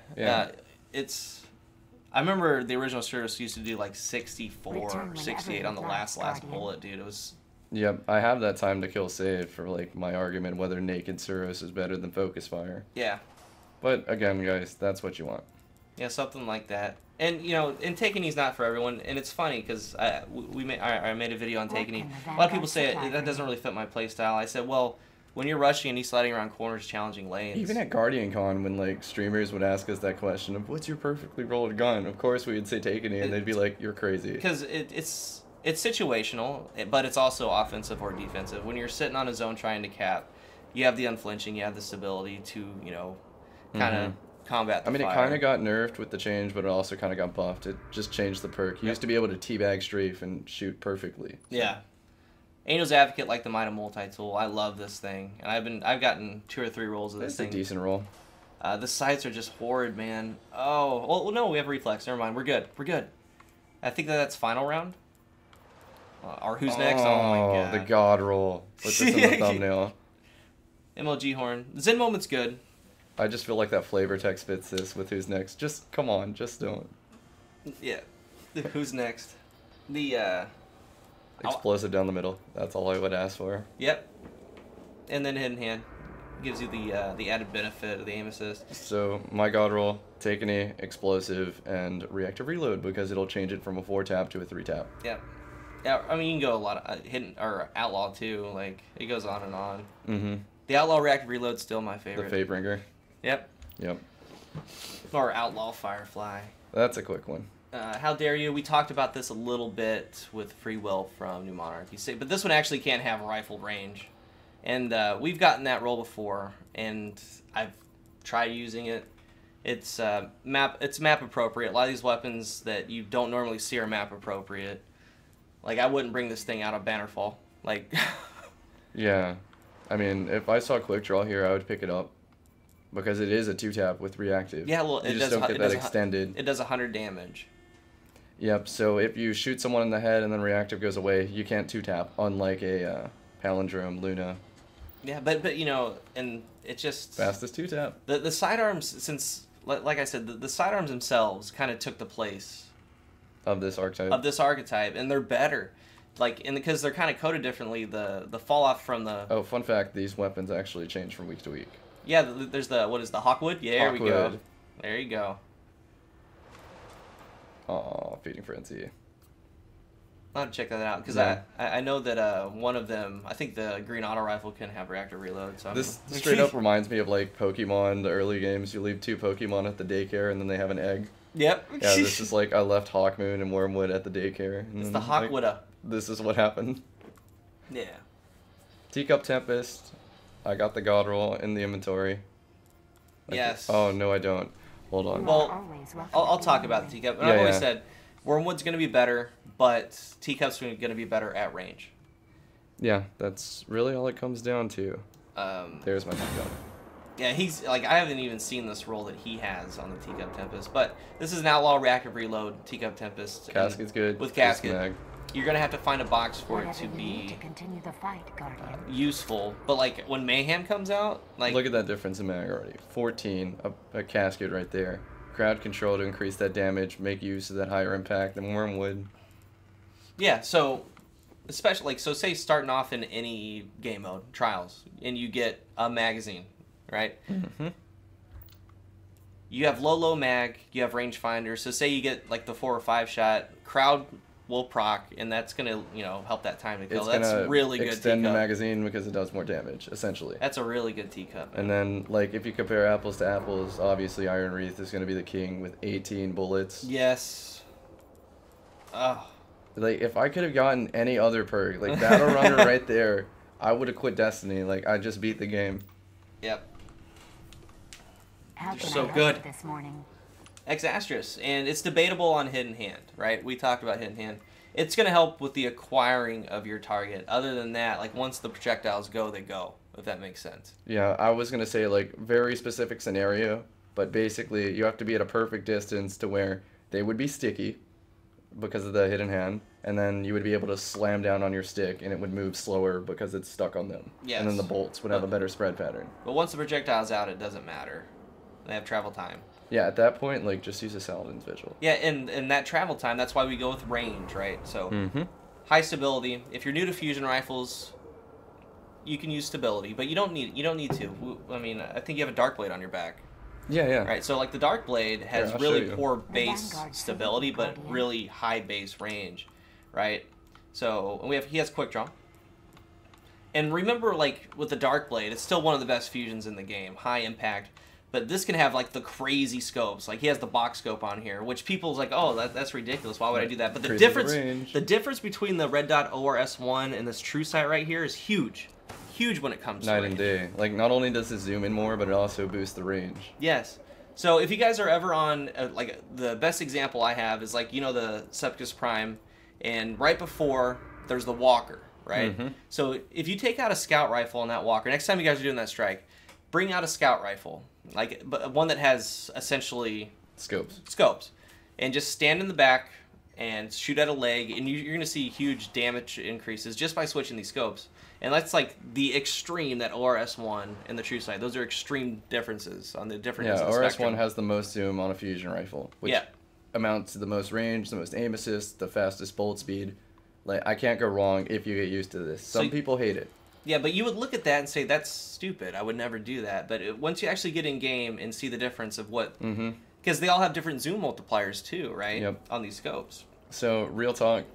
I remember the original Suros used to do like 64 or 68 on the last bullet, dude. It was. Yep, I have that time to kill save for like my argument whether naked Suros is better than focus fire. Yeah. But again, guys, that's what you want. Yeah, something like that. And you know, and take a knee's not for everyone, and it's funny because I made a video on take a knee. A lot of people say that doesn't really fit my playstyle. I said, well, when you're rushing and he's sliding around corners, challenging lanes. Even at Guardian Con, when like streamers would ask us that question of what's your perfectly rolled gun, of course we would say take a knee, and they'd be like, you're crazy. Because it's situational, but it's also offensive or defensive. When you're sitting on a zone trying to cap, you have the unflinching, you have the stability to, you know, kind of combat the fire. It kind of got nerfed with the change, but it also kind of got buffed. It just changed the perk. You used to be able to teabag strafe and shoot perfectly. So. Yeah. Angel's Advocate, like the Mida multi-tool. I love this thing, and I've gotten 2 or 3 rolls of this thing. It's a decent roll. The sights are just horrid, man. Oh, well, no, we have reflex. Never mind. We're good. We're good. I think that's final round. Or who's next? Oh my god. The Godroll. Put this in the thumbnail. MLG horn. Zen moment's good. I just feel like that flavor text fits this with who's next. Just come on, just don't. Yeah. Who's next? The explosive down the middle. That's all I would ask for. Yep. And then hidden hand gives you the added benefit of the aim assist. So my Godroll, take a knee, explosive, and reactive reload because it'll change it from a 4-tap to a 3-tap. Yep. Yeah, I mean you can go a lot of hidden or outlaw too. Like it goes on and on. Mm-hmm. The outlaw reactive reload's still my favorite. The Fabringer. Yep. Yep. Or outlaw Firefly. That's a quick one. How dare you? We talked about this a little bit with Free Will from New Monarchy, but this one actually can't have rifle range, and we've gotten that roll before, and I've tried using it. It's map appropriate. A lot of these weapons that you don't normally see are map appropriate. Like I wouldn't bring this thing out of Bannerfall. Like. Yeah, I mean, if I saw quick draw here, I would pick it up. Because it is a 2-tap with reactive. Yeah, well, you just don't get that extended. It does 100 damage. Yep, so if you shoot someone in the head and then reactive goes away, you can't 2-tap, unlike a palindrome, Luna. Yeah, but you know, and it just... Fastest 2-tap. The sidearms, since, like I said, the sidearms themselves kind of took the place... Of this archetype. And they're better. Like, and because they're kind of coded differently, the fall-off from the... Oh, fun fact, these weapons actually change from week to week. Yeah, there's the Hawkwood? Yeah, there we go. There you go. Aw, Feeding Frenzy. I'll have to check that out, because I know that one of them, I think the green auto rifle can have reactive reload. So this straight up reminds me of like Pokemon, the early games. You leave 2 Pokemon at the daycare and then they have an egg. Yep. Yeah, this is like I left Hawkmoon and Wormwood at the daycare. It's the Hawkwooda. Like, this is what happened. Yeah. Teacup Tempest. I got the Godroll in the inventory. Yes. Oh, no, I don't. Hold on. Well, I'll talk about the Teacup. And I've always said Wormwood's going to be better, but Teacup's going to be better at range. Yeah, that's really all it comes down to. There's my Teacup. Yeah, he's like, I haven't even seen this roll that he has on the Teacup Tempest, but this is an outlaw reactive reload, Teacup Tempest. Casket's good. With Casket. You're going to have to find a box for it to be useful. But, like, when Mayhem comes out, like... Look at that difference in mag already. 14, a Casket right there. Crowd control to increase that damage, make use of that higher impact than Wormwood. Yeah, so, especially, like, so say starting off in any game mode, Trials, and you get a magazine, right? Mm-hmm. You have low mag, you have rangefinder. So say you get like the 4 or 5 shot, crowd will proc, and that's gonna help that time to kill. That's really good. Extend the magazine because it does more damage, essentially. That's a really good teacup. And then like if you compare apples to apples, obviously Iron Wreath is gonna be the king with 18 bullets. Yes. Oh. Like if I could have gotten any other perk, like Battle Runner right there, I would have quit Destiny. Like I just beat the game. Yep. How can so I good. help you this morning? Exastrus, and it's debatable on Hidden Hand, right? We talked about Hidden Hand. It's going to help with the acquiring of your target. Other than that, like once the projectiles go, they go, if that makes sense. Yeah, I was going to say like very specific scenario, but basically you have to be at a perfect distance to where they would be sticky because of the Hidden Hand, and then you would be able to slam down on your stick and it would move slower because it's stuck on them. Yes. And then the bolts would have a better spread pattern. But once the projectile's out, it doesn't matter. They have travel time. Yeah, at that point, like, just use a Saladin's Vigil. Yeah, and that travel time, that's why we go with range, right? So, high stability. If you're new to fusion rifles, you can use stability, but you don't need to. I mean, I think you have a Dark Blade on your back. Yeah, yeah. Right, so, like, the Dark Blade has really poor base stability, but really high base range, right? So, and he has Quick Draw. And remember, like, with the Dark Blade, it's still one of the best fusions in the game. High impact. But this can have, like, the crazy scopes. Like, he has the box scope on here, which people's like, oh, that's ridiculous. Why would I do that? But the difference between the Red Dot ORS1 and this True Sight right here is huge. Huge when it comes to range. Night and day. Like, not only does it zoom in more, but it also boosts the range. Yes. So, if you guys are ever on, like, the best example I have is, like, the Septicus Prime, and right before, there's the Walker, right? So, if you take out a scout rifle on that Walker, next time you guys are doing that strike, bring out a scout rifle. Like, but one that has essentially scopes, and just stand in the back and shoot at a leg, and you're going to see huge damage increases just by switching these scopes. And that's like the extreme that ORS1 and the True Sight. Those are extreme differences on the different ends of the spectrum. ORS1 has the most zoom on a fusion rifle, which amounts to the most range, the most aim assist, the fastest bolt speed. Like, I can't go wrong if you get used to this. Some people hate it. Yeah, but you would look at that and say, that's stupid. I would never do that. But once you actually get in game and see the difference of what... Because they all have different zoom multipliers too, right? Yep. On these scopes. So, real talk,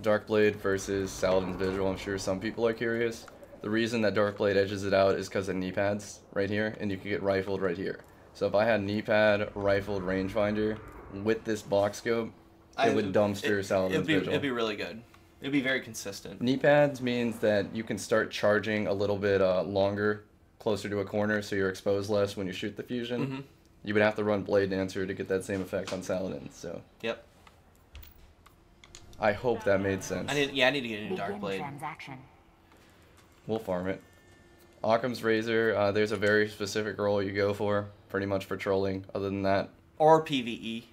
Dark Blade versus Saladin's Vigil. I'm sure some people are curious. The reason that Dark Blade edges it out is because of knee pads right here, and you can get rifled right here. So if I had knee pad, rifled rangefinder with this box scope, it would dumpster Saladin's Vigil. It'd be really good. It'd be very consistent. Knee pads means that you can start charging a little bit longer, closer to a corner, so you're exposed less when you shoot the fusion. You would have to run Blade Dancer to get that same effect on Saladin. So. Yep. I hope that made sense. I need to get into Dark Blade. We'll farm it. Occam's Razor. There's a very specific role you go for, pretty much for trolling. Other than that. Or PvE.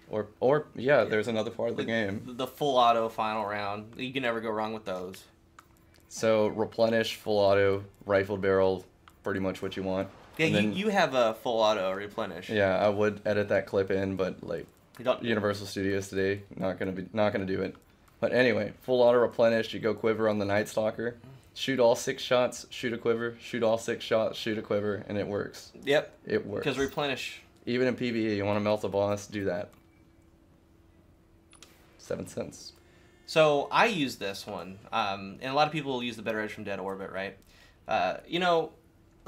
Or yeah, there's another part of the game. The full auto final round. You can never go wrong with those. So replenish, full auto, rifled barrel, pretty much what you want. Yeah, you have a full auto replenish. Yeah, I would edit that clip in, but like Universal Studios today, not gonna do it. But anyway, full auto replenish. You go quiver on the Night Stalker, shoot all 6 shots, shoot a quiver, shoot all 6 shots, shoot a quiver, and it works. Yep. It works. Because replenish. Even in PvE, you want to melt a boss, do that. 7 cents. So I use this one, and a lot of people use the Better Edge from Dead Orbit, right?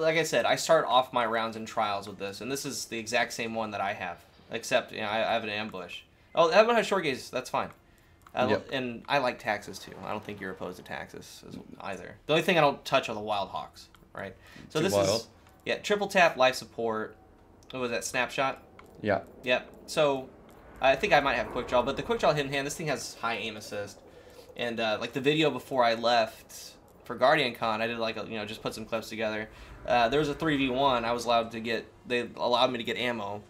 Like I said, I start off my rounds in trials with this, and this is the exact same one that I have, except I have an ambush. Oh, that one has short gaze. That's fine. And I like Taxes too. I don't think you're opposed to Taxes either. The only thing I don't touch are the Wild Hawks, right? So this is triple tap, life support. What was that, snapshot? Yeah. Yep. So I think I might have quick draw, but the quick draw hidden hand, this thing has high aim assist. And like the video before I left for Guardian Con, I did like just put some clips together. There was a 3v1. I was allowed to get. They allowed me to get ammo,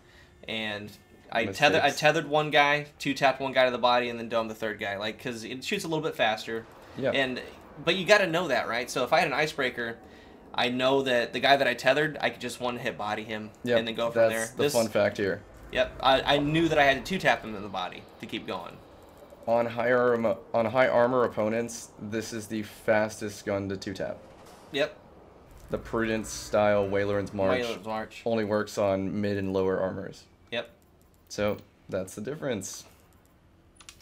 and I tethered one guy, 2-tapped one guy to the body, and then domed the third guy, like because it shoots a little bit faster. Yeah. But you got to know that, right? So if I had an icebreaker, I know that the guy that I tethered, I could just one-hit body him and then go from there. That's the fun fact here. Yep, I knew that I had to 2-tap him in the body to keep going. On high armor opponents, this is the fastest gun to 2-tap. Yep. The Prudence style Wayland's March only works on mid and lower armors. Yep. So that's the difference.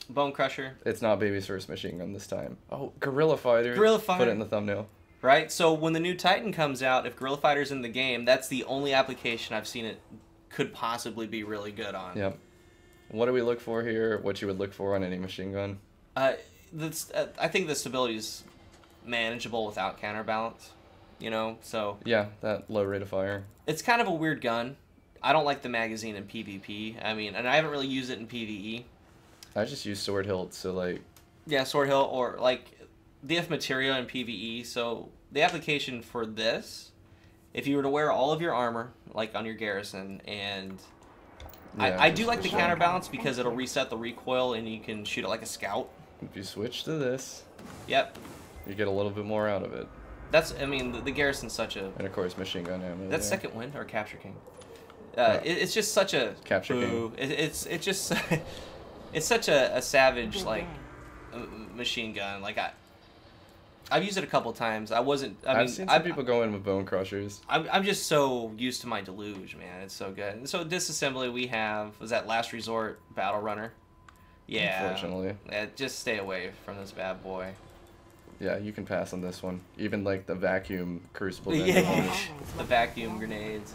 Bone Crusher. It's not Baby's first machine gun this time. Oh, Guerrilla Fighter. Guerrilla Fighter. Put it in the thumbnail. Right? So when the new Titan comes out, if Guerrilla Fighter's in the game, that's the only application I've seen it could possibly be really good on. Yep. What do we look for here? What you would look for on any machine gun? I think the stability is manageable without counterbalance. You know, so... Yeah, that low rate of fire. It's kind of a weird gun. I don't like the magazine in PvP. I mean, and I haven't really used it in PvE. I just use sword hilt, so like... Yeah, sword hilt, or like DF materia in PvE. So the application for this, if you were to wear all of your armor, like on your garrison, and... Yeah, I do like the counterbalance because it'll reset the recoil and you can shoot it like a scout. If you switch to this... Yep. You get a little bit more out of it. That's, I mean, the garrison's such a... And of course, machine gun ammo. That's there. Second Wind or Capture King. It's just such a... Capture King. It's just... it's such a savage, like, machine gun. Like, I've used it a couple times. I've seen some people go in with bone crushers. I'm just so used to my deluge, man. It's so good. And so disassembly we have... Was that Last Resort Battle Runner? Yeah. Unfortunately. Yeah, just stay away from this bad boy. Yeah, you can pass on this one. Even like the vacuum crucible. Yeah, the vacuum grenades.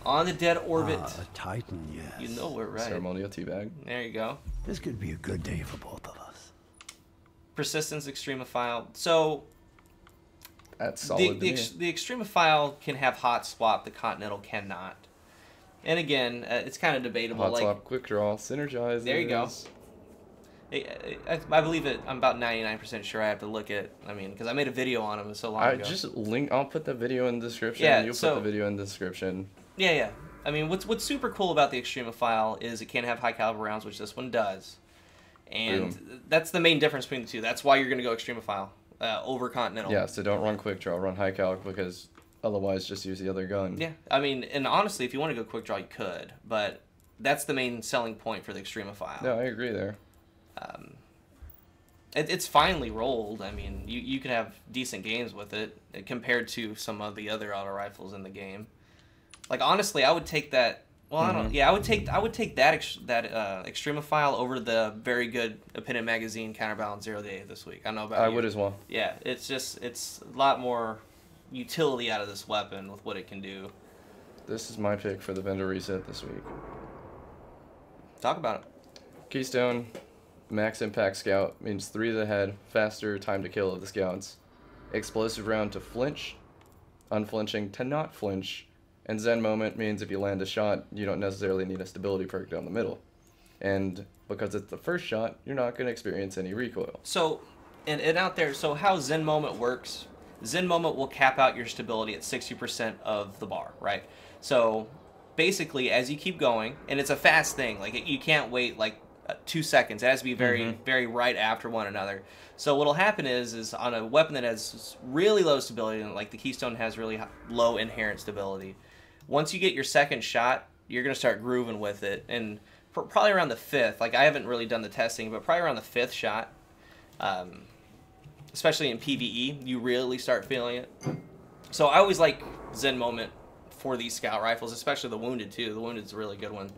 On the dead orbit. A Titan, yes. You know we're right. Ceremonial teabag. There you go. This could be a good day for both of us. Persistence Extremophile. So that's solid. The Extremophile can have hot swap. The Continental cannot. And again, it's kind of debatable. Hot swap, quick draw, synergize. There you go. I believe it. I'm about 99% sure. I have to look at. I mean, because I made a video on him so long ago. I'll put the video in the description. Yeah, you'll put the video in the description. Yeah, yeah. I mean, what's super cool about the Extremophile is it can have high caliber rounds, which this one does, and that's the main difference between the two. That's why you're going to go Extremophile over Continental. Yeah. So don't run quick draw. Run high cal because otherwise just use the other gun. Yeah. I mean, and honestly, if you want to go quick draw, you could, but that's the main selling point for the Extremophile. No, I agree there. It's finely rolled. I mean, you can have decent games with it compared to some of the other auto rifles in the game. Like honestly, I would take that. Well, I don't. Yeah, I would take that Extremophile over the very good Appended Magazine Counterbalance 0 Day this week. I don't know about you. I would as well. Yeah, it's a lot more utility out of this weapon with what it can do. This is my pick for the vendor reset this week. Talk about it. Keystone. Max Impact Scout means 3 to the head, faster time to kill of the scouts. Explosive round to flinch, unflinching to not flinch, and Zen Moment means if you land a shot, you don't necessarily need a stability perk down the middle. And because it's the first shot, you're not going to experience any recoil. So, and out there, so how Zen Moment works, Zen Moment will cap out your stability at 60% of the bar, right? So, basically, as you keep going, and it's a fast thing, like you can't wait like 2 seconds. It has to be very, very right after one another. So what'll happen is on a weapon that has really low stability, and like the Keystone has really low inherent stability, once you get your second shot, you're going to start grooving with it. And probably around the 5th, like I haven't really done the testing, but probably around the 5th shot, especially in PvE, you really start feeling it. So I always like Zen Moment for these scout rifles, especially the Wounded too. The Wounded's a really good one.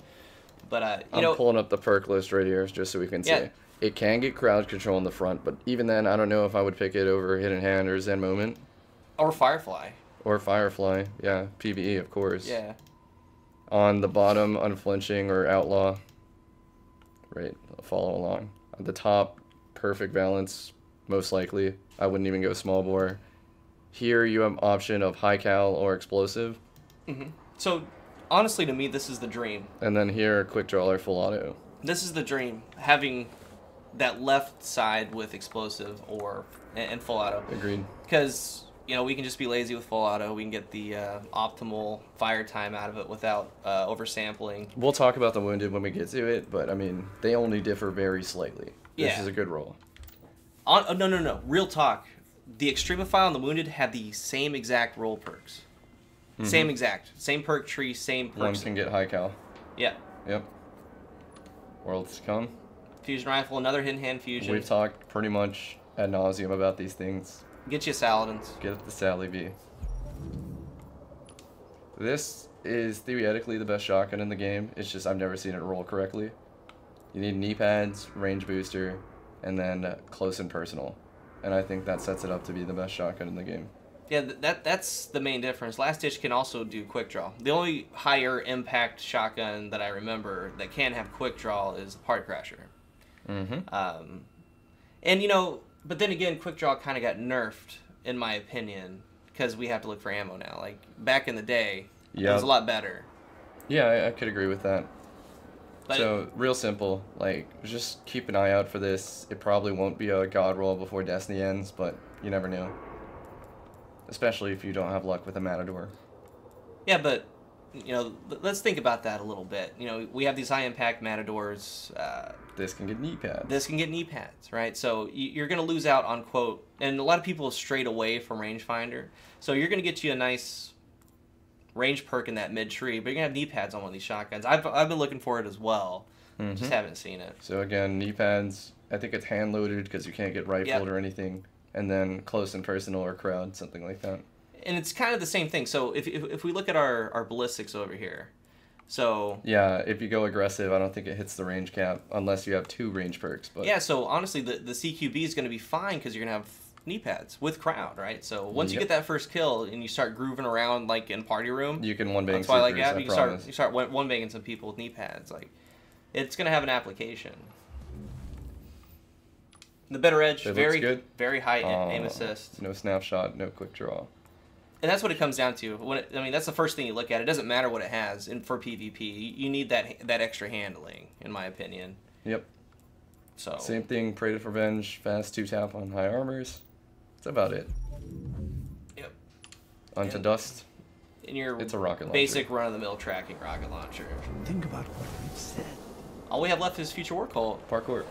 But I'm pulling up the perk list right here just so we can see. It can get crowd control in the front, but even then, I don't know if I would pick it over Hidden Hand or Zen Moment. Or Firefly. Or Firefly, yeah. PvE, of course. Yeah. On the bottom, Unflinching or Outlaw. Right, follow along. At the top, Perfect Balance, most likely. I wouldn't even go small bore. Here, you have option of High Cal or Explosive. So, honestly, to me, this is the dream. And then here, Quick Draw or Full Auto. This is the dream, having that left side with Explosive and Full Auto. Agreed. Because, you know, we can just be lazy with Full Auto. We can get the optimal fire time out of it without oversampling. We'll talk about the Wounded when we get to it, but, I mean, they only differ very slightly. This is a good roll. No. Real talk. The Extremophile and the Wounded have the same exact roll perks. Same exact. Same perk tree, same perks. One can get High Cal. Yeah. Yep. Worlds to come. Fusion Rifle, another Hidden Hand Fusion. We've talked pretty much ad nauseum about these things. Get you Saladins. Get the Sally V. This is theoretically the best shotgun in the game. It's just I've never seen it roll correctly. You need knee pads, range booster, and then close and personal. And I think that sets it up to be the best shotgun in the game. Yeah, that's the main difference. Last Ditch can also do quick draw. The only higher impact shotgun that I remember that can have quick draw is the Party Crasher. Mm-hmm. And, you know, but then again, quick draw kind of got nerfed, in my opinion, because we have to look for ammo now. Like, back in the day, it was a lot better. Yeah, I could agree with that. But so, real simple. Like, just keep an eye out for this. It probably won't be a god roll before Destiny ends, but you never know. Especially if you don't have luck with a Matador. Yeah, but, you know, let's think about that a little bit. You know, we have these high-impact Matadors. This can get knee pads. This can get knee pads, right? So you're going to lose out on, quote, and a lot of people strayed away from rangefinder. So you're going to get you a nice range perk in that mid-tree, but you're going to have knee pads on one of these shotguns. I've been looking for it as well. Just haven't seen it. So again, knee pads, I think it's hand-loaded because you can't get rifled or anything. And then close and personal or crowd, something like that. And it's kind of the same thing. So if we look at our ballistics over here, so... Yeah, if you go aggressive, I don't think it hits the range cap unless you have 2 range perks. But yeah, so honestly, the CQB is going to be fine because you're going to have knee pads with crowd, right? So once you get that first kill and you start grooving around like in party room... You can one-bang that's why, like, supers, you start one-banging some people with knee pads. Like, it's going to have an application. The better edge, very high aim assist. No snapshot, no quick draw. And that's what it comes down to. I mean, that's the first thing you look at. It doesn't matter what it has. And for PvP, you need that extra handling, in my opinion. Yep. So same thing. Pray for Revenge, fast 2-tap on high armors. That's about it. Yep. Onto Dust. It's a rocket launcher. Basic run-of-the-mill tracking rocket launcher. Think about what we've said. All we have left is Future War Cult. Parkour.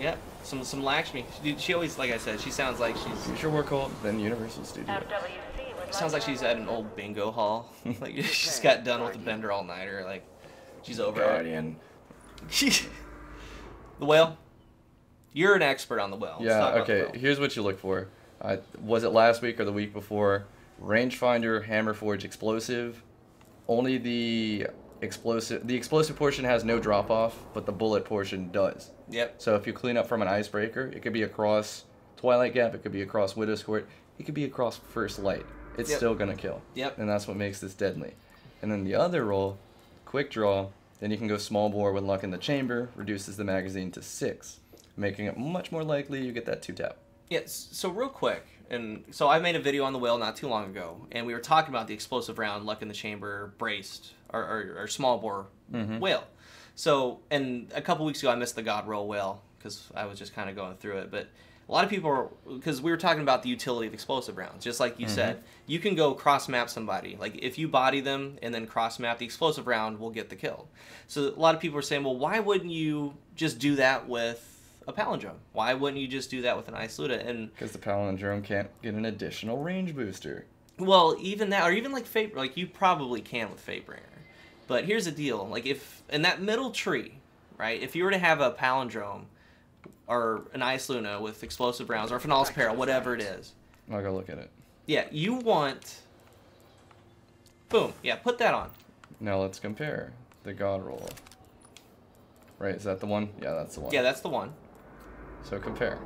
Yep. Some Lakshmi. She always, like I said, she sounds like she's... Future War Cult, then Universal Studios. Sounds like she's at an old bingo hall. Like, she's got done with the Bender all-nighter. Like, she's over Guardian. it. The whale? You're an expert on the whale. Yeah, okay. Here's what you look for. Was it last week or the week before? Rangefinder, Hammerforge, Explosive. Only the explosive portion has no drop-off, but the bullet portion does. Yep. So if you clean up from an icebreaker, it could be across Twilight Gap, it could be across Widow's Court, it could be across First Light. It's still going to kill. Yep. And that's what makes this deadly. And then the other roll, Quick Draw, then you can go small bore with luck in the chamber, reduces the magazine to 6, making it much more likely you get that 2-tap. Yeah, so real quick, and so I made a video on the whale not too long ago, and we were talking about the explosive round, luck in the chamber, braced, or small bore whale. So, and a couple weeks ago I missed the Godroll whale, because I was just kind of going through it, but a lot of people because we were talking about the utility of explosive rounds, just like you said, you can go cross-map somebody. Like, if you body them and then cross-map, the explosive round will get the kill. So a lot of people were saying, well, why wouldn't you just do that with a palindrome? Why wouldn't you just do that with an Ice Luda? And because the palindrome can't get an additional range booster. Well, even that, or even like Fate, like you probably can with Fatebringer. But here's the deal: like if in that middle tree, right? If you were to have a palindrome or an Ice Luna with explosive rounds, or a Finales Peril, whatever it is. I'll go look at it. Yeah, you want. Boom. Yeah, put that on. Now let's compare the Godroll. Right, is that the one? Yeah, that's the one. Yeah, that's the one. So compare.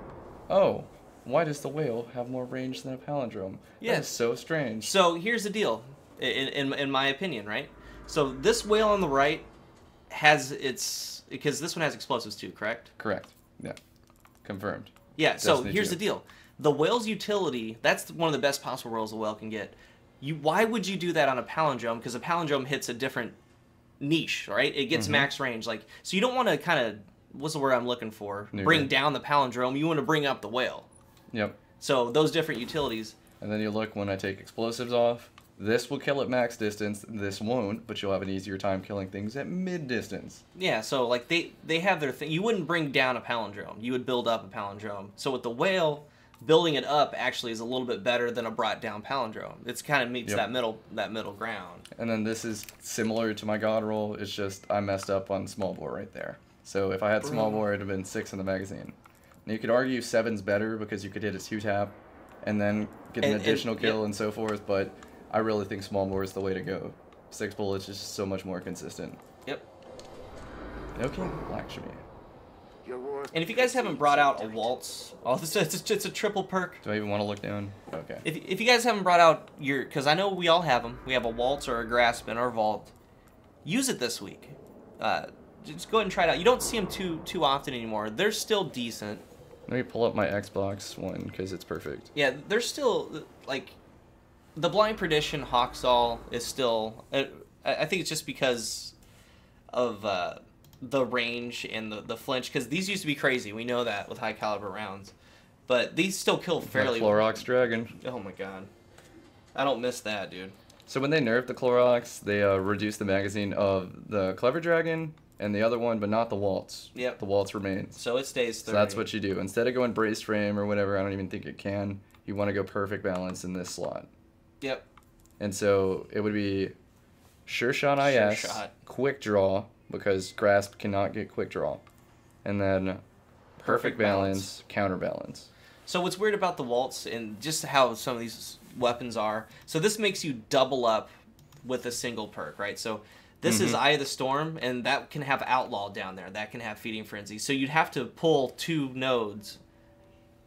Oh, why does the whale have more range than a palindrome? Yeah. That is so strange. So here's the deal, in my opinion, right? So this whale on the right has because this one has explosives too, correct? Correct. Yeah. Confirmed. Yeah, so Destiny here's 2. the deal. The whale's utility, that's one of the best possible rolls a whale can get. Why would you do that on a palindrome? Because a palindrome hits a different niche, right? It gets max range. Like, so you don't want to kind of, what's the word I'm looking for? Bring down the palindrome. You want to bring up the whale. Yep. So those different utilities. And then you look when I take explosives off. This will kill at max distance. This won't, but you'll have an easier time killing things at mid distance. Yeah, so like they have their thing. You wouldn't bring down a palindrome. You would build up a palindrome. So with the whale, building it up actually is a little bit better than a brought down palindrome. It's kind of meets that middle ground. And then this is similar to my Godroll. It's just I messed up on small bore right there. So if I had small bore, it'd have been 6 in the magazine. Now you could argue 7's better because you could hit a 2-tap and then get an additional kill and so forth, but I really think small bore is the way to go. 6 bullets is just so much more consistent. Yep. No king, Lakshmi. And if you guys haven't brought out a waltz, it's a triple perk. Do I even want to look down? Okay. If you guys haven't brought out your, because I know we all have them. We have a waltz or a grasp in our vault. Use it this week. Just go ahead and try it out. You don't see them too often anymore. They're still decent. Let me pull up my Xbox One because it's perfect. Yeah, they're still like the Blind Perdition Hawksaw is still. I think it's just because of the range and the flinch, because these used to be crazy. We know that with high caliber rounds, but these still kill fairly. My Clorox Dragon. Oh my god, I don't miss that, dude. So when they nerfed the Clorox, they reduced the magazine of the Clever Dragon and the other one, but not the Waltz. Yep. The Waltz remains. So it stays 30. So that's what you do. Instead of going brace frame or whatever, I don't even think it can. You want to go perfect balance in this slot. Yep. And so it would be Sure Shot IS, Sure Shot. Quick Draw, because Grasp cannot get Quick Draw. And then Perfect balance, Counterbalance. So what's weird about the Waltz and just how some of these weapons are, so this makes you double up with a single perk, right? So this is Eye of the Storm, and that can have Outlaw down there. That can have Feeding Frenzy. So you'd have to pull 2 nodes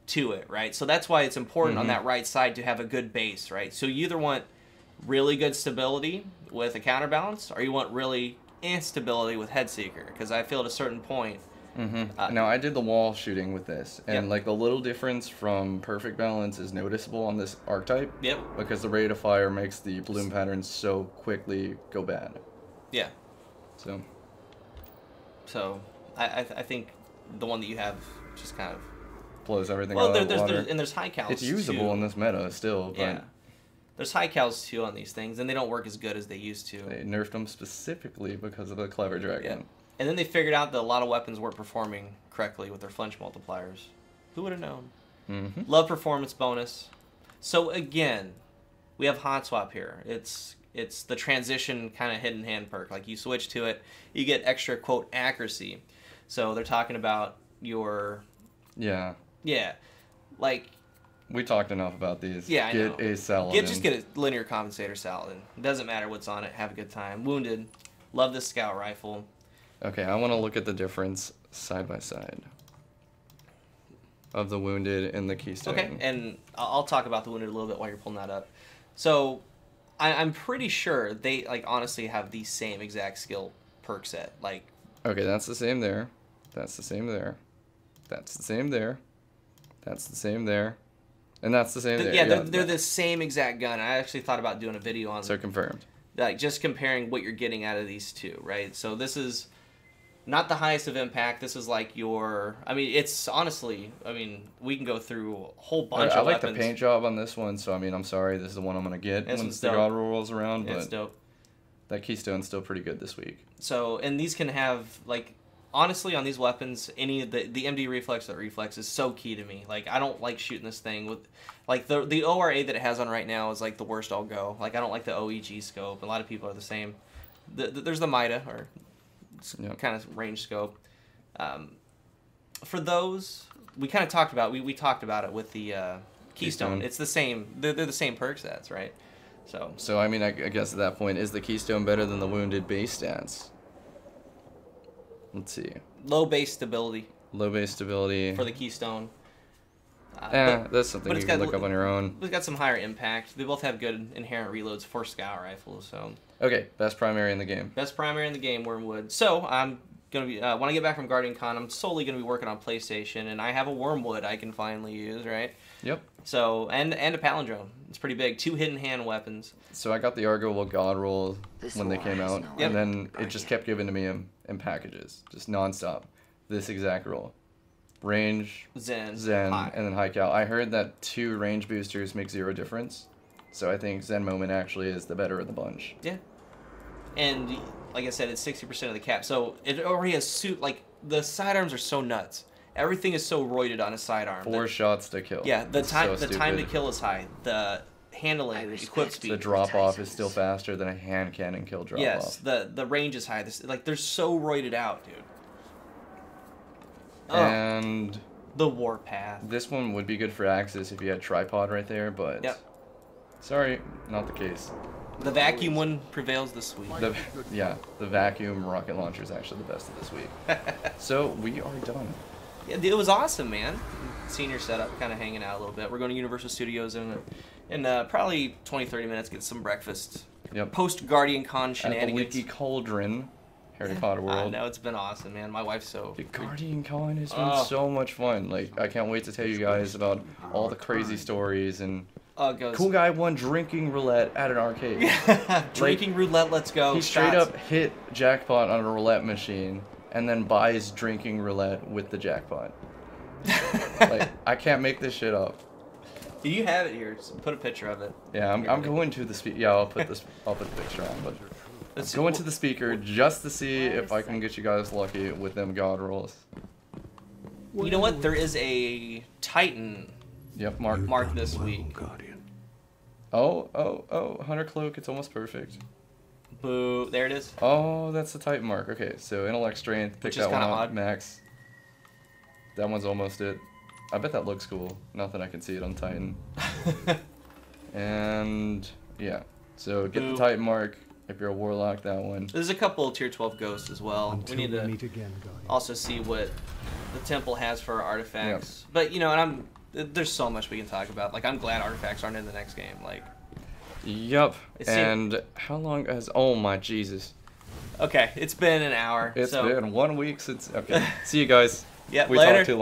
to it, right? So that's why it's important on that right side to have a good base, right? So you either want really good stability with a counterbalance, or you want really instability with Headseeker, because I feel at a certain point... Now, I did the wall shooting with this, and like the little difference from perfect balance is noticeable on this archetype. Yep. Because the rate of fire makes the bloom patterns so quickly go bad. Yeah. So I think the one that you have just kind of blows everything out of the water. And there's high cals. It's usable in this meta still, but yeah. There's high cals too on these things, and they don't work as good as they used to. They nerfed them specifically because of the Clever Dragon. Yeah. And then they figured out that a lot of weapons weren't performing correctly with their flinch multipliers. Who would have known? Love performance bonus. So again, we have hot swap here. It's the transition kind of hidden hand perk. Like you switch to it, you get extra quote accuracy. So they're talking about your like we talked enough about these. Yeah, I know. Get a Saladin. Just get a linear compensator Saladin. It doesn't matter what's on it. Have a good time. Wounded. Love this scout rifle. Okay, I want to look at the difference side by side of the Wounded and the Keystone. Okay, and I'll talk about the Wounded a little bit while you're pulling that up. So, I'm pretty sure they like honestly have the same exact skill perk set. Like, okay, that's the same there. That's the same there. That's the same there. That's the same there. And that's the same there. Yeah, they're the same exact gun. I actually thought about doing a video on So confirmed. Like, just comparing what you're getting out of these two, right? So this is not the highest of impact. This is like your... I mean, it's honestly... I mean, we can go through a whole bunch of weapons. I like the paint job on this one, so I mean, I'm sorry. This is the one I'm going to get once the Godroll rolls around. It's but dope. That Keystone's still pretty good this week. So, and these can have, like... Honestly, on these weapons, any of the MD reflex or reflex is so key to me. Like, I don't like shooting this thing with... Like, the ORA that it has on right now is, like, the worst I'll go. Like, I don't like the OEG scope. A lot of people are the same. There's the MITA, or kind of range scope. For those, we kind of talked about... We talked about it with the Keystone. It's the same... They're the same perk stats, right? So I mean, I guess at that point, is the Keystone better than the Wounded base stats? Let's see. Low base stability. Low base stability. For the Keystone. That's something you can look up on your own. It's got some higher impact. They both have good inherent reloads for scout rifles. So. Okay, best primary in the game. Best primary in the game, Wormwood. So I'm gonna be when I get back from Guardian Con, I'm solely gonna be working on PlayStation, and I have a Wormwood I can finally use, right? Yep. So and a palindrome. It's pretty big. 2 hidden hand weapons. So I got the Argo Godroll when they came out, Yep. and then it just kept giving to me in packages, just nonstop. This exact roll. Range, Zen, and then high cal. I heard that 2 range boosters make 0 difference, so I think Zen Moment actually is the better of the bunch. Yeah. And like I said, it's 60% of the cap, so it already has suit. Like the sidearms are so nuts. Everything is so roided on a sidearm. 4 shots to kill. Yeah, the time to kill is high. The handling, equip speed. The drop off is still faster than a hand cannon kill drop off. Yes, the range is high. Like they're so roided out, dude. And the Warpath. This one would be good for Axis if you had tripod right there, but sorry, not the case. The vacuum one prevails this week. Yeah, the vacuum rocket launcher is actually the best of this week. So we are done. Yeah, it was awesome, man. Senior setup, kind of hanging out a little bit. We're going to Universal Studios in probably 20-30 minutes, get some breakfast. Yep. Post Guardian Con shenanigans. At the Leaky Cauldron, Harry Potter World. I know, it's been awesome, man. My wife's so... The Guardian Con has been so much fun. Like, I can't wait to tell you guys about all the crazy stories and... CoolGuy won drinking roulette at an arcade. Drinking roulette, let's go. He straight up hit jackpot on a roulette machine and then buys drinking roulette with the jackpot. Like, I can't make this shit up. Do you have it here? Just put a picture of it. Yeah, I'm going to the speaker. Yeah, I'll put the picture on. But let's go into the speaker just to see if I can get you guys lucky with them God rolls. You know what? There is a Titan. Yep, Mark this week. Oh, Hunter Cloak, it's almost perfect. Boo, there it is. Oh, that's the Titan mark. Okay, so intellect strength, pick that one up, max. That one's almost it. I bet that looks cool. Not that I can see it on Titan. And, yeah. So get the Titan mark. If you're a warlock, that one. There's a couple tier 12 ghosts as well. We need to also see what the temple has for our artifacts. Yep. But, you know, and there's so much we can talk about. Like, I'm glad artifacts aren't in the next game. Like, yep. And how long has... Oh, my Jesus. Okay, it's been an hour. It's been 1 week since... Okay. See you guys. Yep, we later. talked too long.